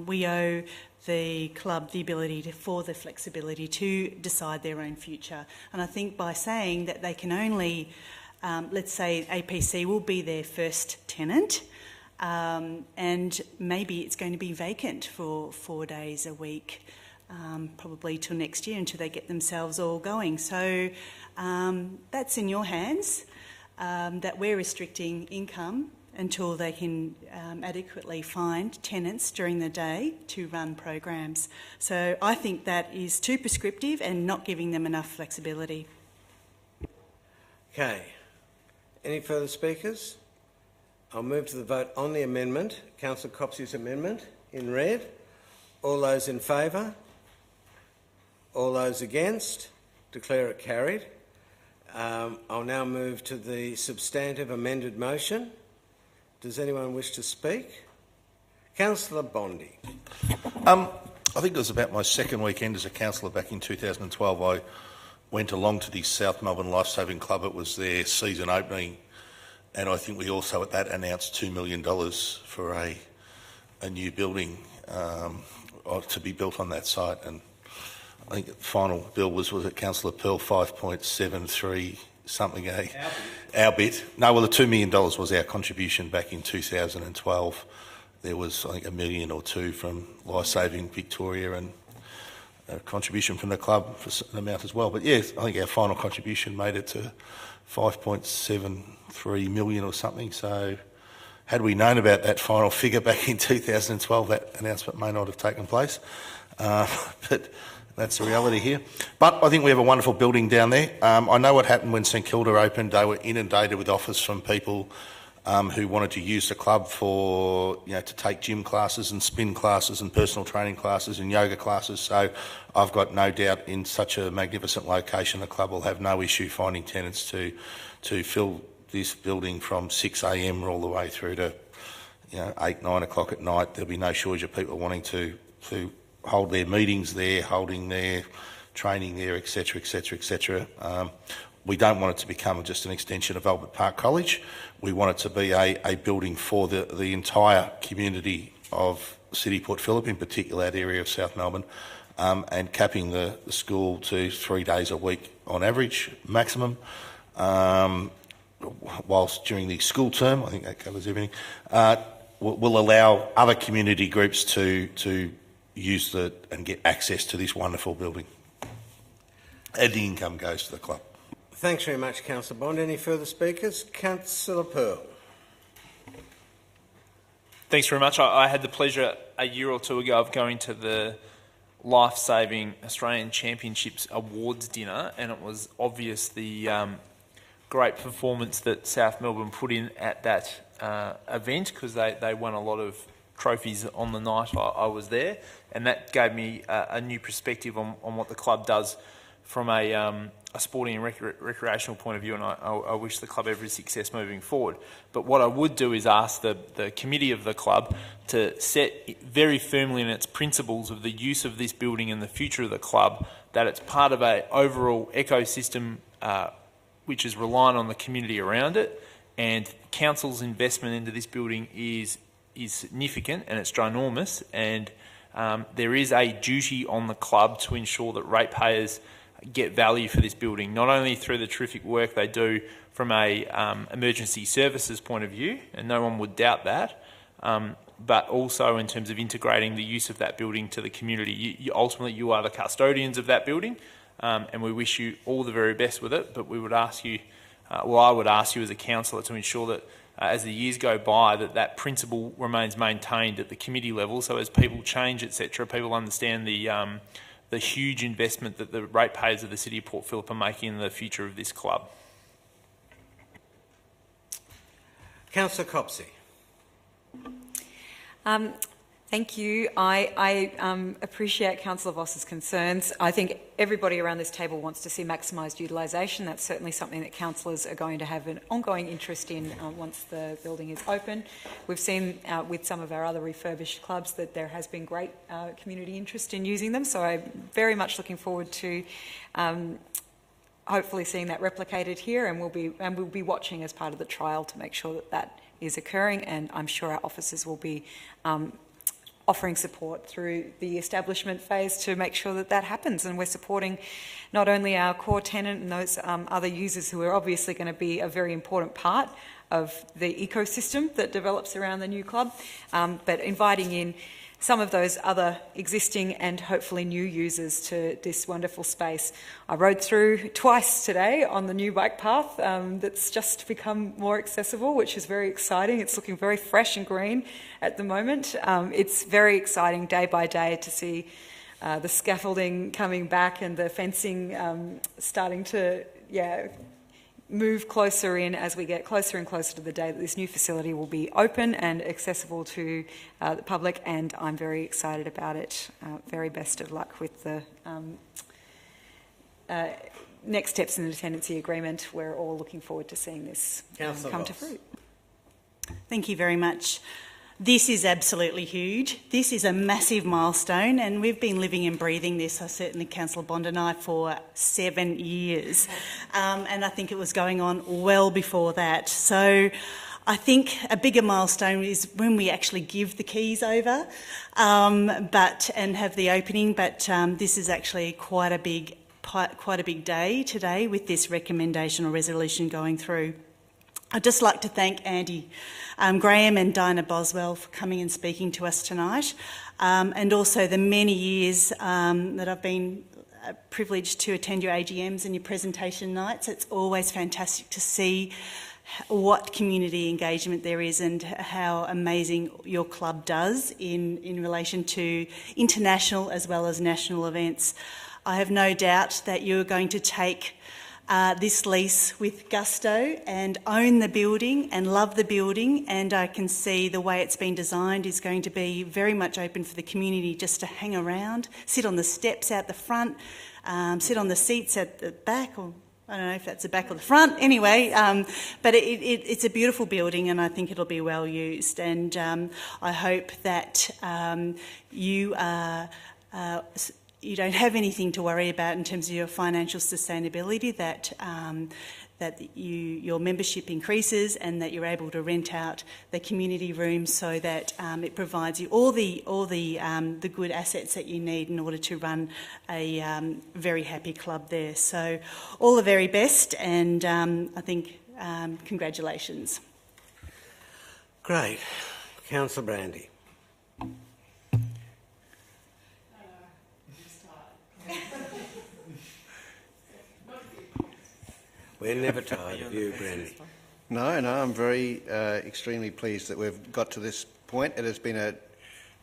we owe the club the ability for the flexibility to decide their own future. And I think by saying that they can only, let's say APC will be their first tenant, and maybe it's going to be vacant for 4 days a week, probably till next year, until they get themselves all going. So that's in your hands, that we're restricting income until they can adequately find tenants during the day to run programs. So I think that is too prescriptive and not giving them enough flexibility. Okay. Any further speakers? I'll move to the vote on the amendment, Councillor Copsey's amendment, in red. All those in favour? All those against? Declare it carried. I'll now move to the substantive amended motion. Does anyone wish to speak? Councillor Bondi. I think it was about my second weekend as a councillor back in 2012. I went along to the South Melbourne Lifesaving Club. It was their season opening, and I think we also at that announced $2 million for a new building to be built on that site. And I think the final bill was it Councillor Pearl, 5.73 something our bit. No, well, the $2 million was our contribution back in 2012. There was, I think, $1 million or $2 from Lifesaving Victoria and a contribution from the club for an amount as well. But yes, I think our final contribution made it to 5.73 million or something. So had we known about that final figure back in 2012, that announcement may not have taken place. But that's the reality here. But I think we have a wonderful building down there. I know what happened when St Kilda opened. They were inundated with offers from people who wanted to use the club for, to take gym classes and spin classes and personal training classes and yoga classes. So I've got no doubt in such a magnificent location, the club will have no issue finding tenants to fill this building from 6 a.m. all the way through to 8, 9 o'clock at night. There'll be no shortage of people wanting to hold their meetings there, holding their training there, etc., etc., etc. We don't want it to become just an extension of Albert Park College. We want it to be a building for the entire community of City Port Phillip, in particular that area of South Melbourne, and capping the school to 3 days a week on average, maximum, whilst during the school term, I think that covers everything, will allow other community groups to use and get access to this wonderful building. And the income goes to the club. Thanks very much, Councillor Bond. Any further speakers? Councillor Pearl. Thanks very much. I had the pleasure a year or two ago of going to the Life-Saving Australian Championships Awards dinner, and it was obvious the great performance that South Melbourne put in at that event, because they won a lot of trophies on the night I was there, and that gave me a new perspective on what the club does from a sporting and recreational point of view, and I wish the club every success moving forward. But what I would do is ask the committee of the club to set very firmly in its principles of the use of this building and the future of the club, that it's part of an overall ecosystem which is reliant on the community around it, and council's investment into this building is significant and it's ginormous, and there is a duty on the club to ensure that ratepayers get value for this building, not only through the terrific work they do from a emergency services point of view, and no one would doubt that, but also in terms of integrating the use of that building to the community. Ultimately, you are the custodians of that building, and we wish you all the very best with it, but we would ask you, I would ask you as a councillor to ensure that as the years go by, that principle remains maintained at the committee level, so as people change, etc., people understand the the huge investment that the ratepayers of the City of Port Phillip are making in the future of this club. Councillor Copsey. Thank you. I appreciate Councillor Voss's concerns. I think everybody around this table wants to see maximised utilisation. That's certainly something that councillors are going to have an ongoing interest in once the building is open. We've seen with some of our other refurbished clubs that there has been great community interest in using them, so I'm very much looking forward to hopefully seeing that replicated here, and we'll be watching as part of the trial to make sure that that is occurring, and I'm sure our officers will be offering support through the establishment phase to make sure that that happens. And we're supporting not only our core tenant and those other users who are obviously going to be a very important part of the ecosystem that develops around the new club, but inviting in some of those other existing and hopefully new users to this wonderful space. I rode through twice today on the new bike path that's just become more accessible, which is very exciting. It's looking very fresh and green at the moment. It's very exciting day by day to see the scaffolding coming back and the fencing starting to move closer in as we get closer and closer to the day that this new facility will be open and accessible to the public, and I'm very excited about it. Very best of luck with the next steps in the tenancy agreement. We're all looking forward to seeing this come to fruit. Thank you very much. This is absolutely huge. This is a massive milestone, and we've been living and breathing this, certainly Councillor Bond and I, for 7 years. And I think it was going on well before that. So I think a bigger milestone is when we actually give the keys over and have the opening. But this is actually quite a big day today with this recommendation or resolution going through. I'd just like to thank Andy Graham and Dinah Boswell for coming and speaking to us tonight, and also the many years that I've been privileged to attend your AGMs and your presentation nights. It's always fantastic to see what community engagement there is and how amazing your club does in relation to international as well as national events. I have no doubt that you're going to take this lease with gusto and own the building and love the building, and I can see the way it's been designed is going to be very much open for the community just to hang around, sit on the steps out the front, sit on the seats at the back, or I don't know if that's the back or the front, anyway, but it's a beautiful building and I think it'll be well used, and I hope that you don't have anything to worry about in terms of your financial sustainability, that your membership increases and that you're able to rent out the community rooms so that it provides you all the good assets that you need in order to run a very happy club there. So all the very best, and I think congratulations. Great. Councillor Brandy. We're never tired of you, Brandy. No, I'm very extremely pleased that we've got to this point. It has been a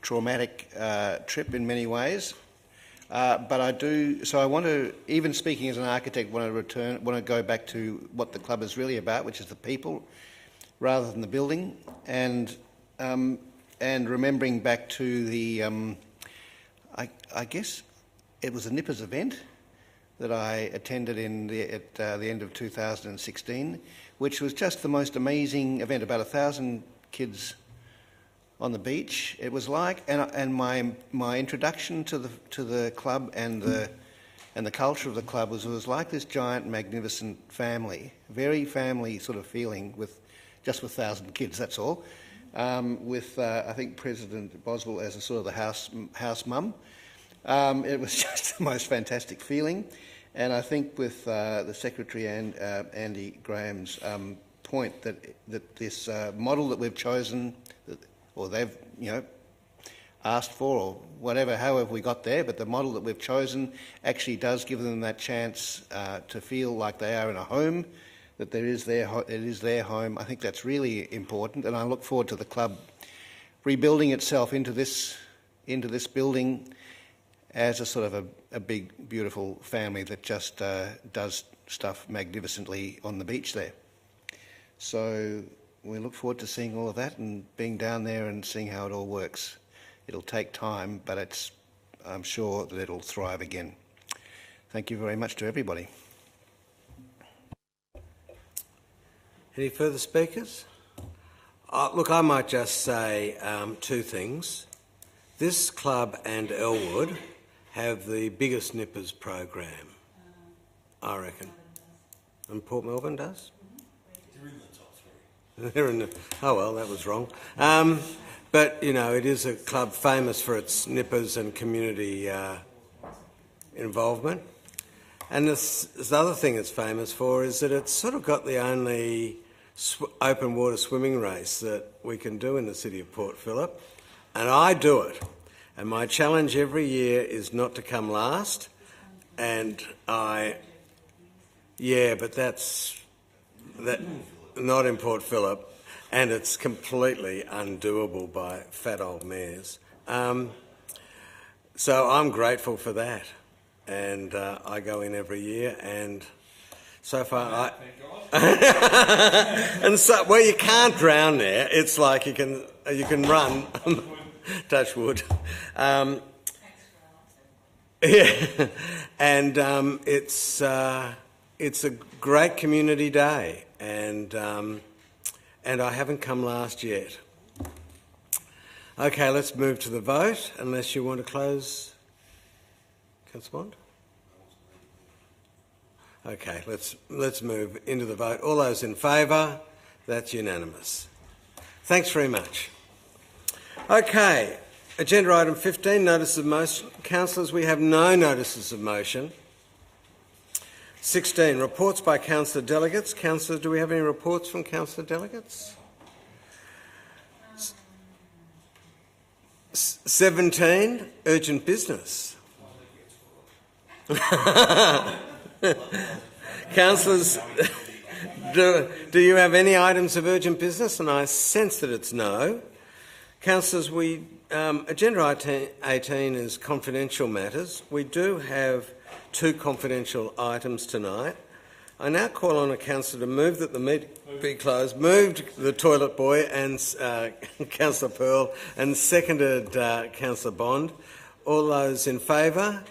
traumatic trip in many ways, but I want to, even speaking as an architect, want to go back to what the club is really about, which is the people, rather than the building, and remembering back to the, I guess it was a Nippers event that I attended at the end of 2016, which was just the most amazing event. About 1,000 kids on the beach. It was like, and my introduction to the club and the culture of the club was, it was like this giant, magnificent family, very family sort of feeling with 1,000 kids. That's all. With I think President Boswell as a sort of the house mum. It was just the most fantastic feeling, and I think with the Secretary and Andy Graham's point that this model that we've chosen, or they've asked for, or whatever, however we got there, but the model that we've chosen actually does give them that chance to feel like they are in a home, that it is their home. I think that's really important, and I look forward to the club rebuilding itself into this building. as a sort of a big, beautiful family that just does stuff magnificently on the beach there. So we look forward to seeing all of that and being down there and seeing how it all works. It'll take time, but I'm sure that it'll thrive again. Thank you very much to everybody. Any further speakers? Look, I might just say two things. This club and Elwood have the biggest nippers program, I reckon. And Port Melbourne does? They're in the top three. They're in the... Oh, well, that was wrong. But, you know, it is a club famous for its nippers and community involvement. And this other thing it's famous for is that it's sort of got the only open water swimming race that we can do in the city of Port Phillip. And I do it. And my challenge every year is not to come last. And yeah, but that's not in Port Phillip. And it's completely undoable by fat old mares. So I'm grateful for that. And I go in every year, and so far and so, well, you can't drown there. It's like you can run. Touch wood. Yeah, and it's a great community day, and I haven't come last yet. Okay, let's move to the vote. Unless you want to close. Councillor Bond? Okay, let's move into the vote. All those in favour? That's unanimous. Thanks very much. Okay, agenda item 15, notice of motion. Councillors, we have no notices of motion. 16, reports by councillor delegates. Councillors, do we have any reports from councillor delegates? 17, urgent business. Councillors, do you have any items of urgent business? And I sense that it's no. Councillors, agenda 18 is confidential matters. We do have 2 confidential items tonight. I now call on a councillor to move that the meeting be closed. Moved the toilet boy and Councillor Pearl, and seconded Councillor Bond. All those in favour?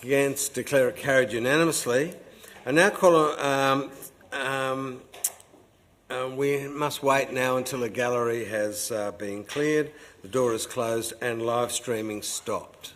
Against? Declare it carried unanimously. I now call on... we must wait now until the gallery has been cleared, the door is closed and live streaming stopped.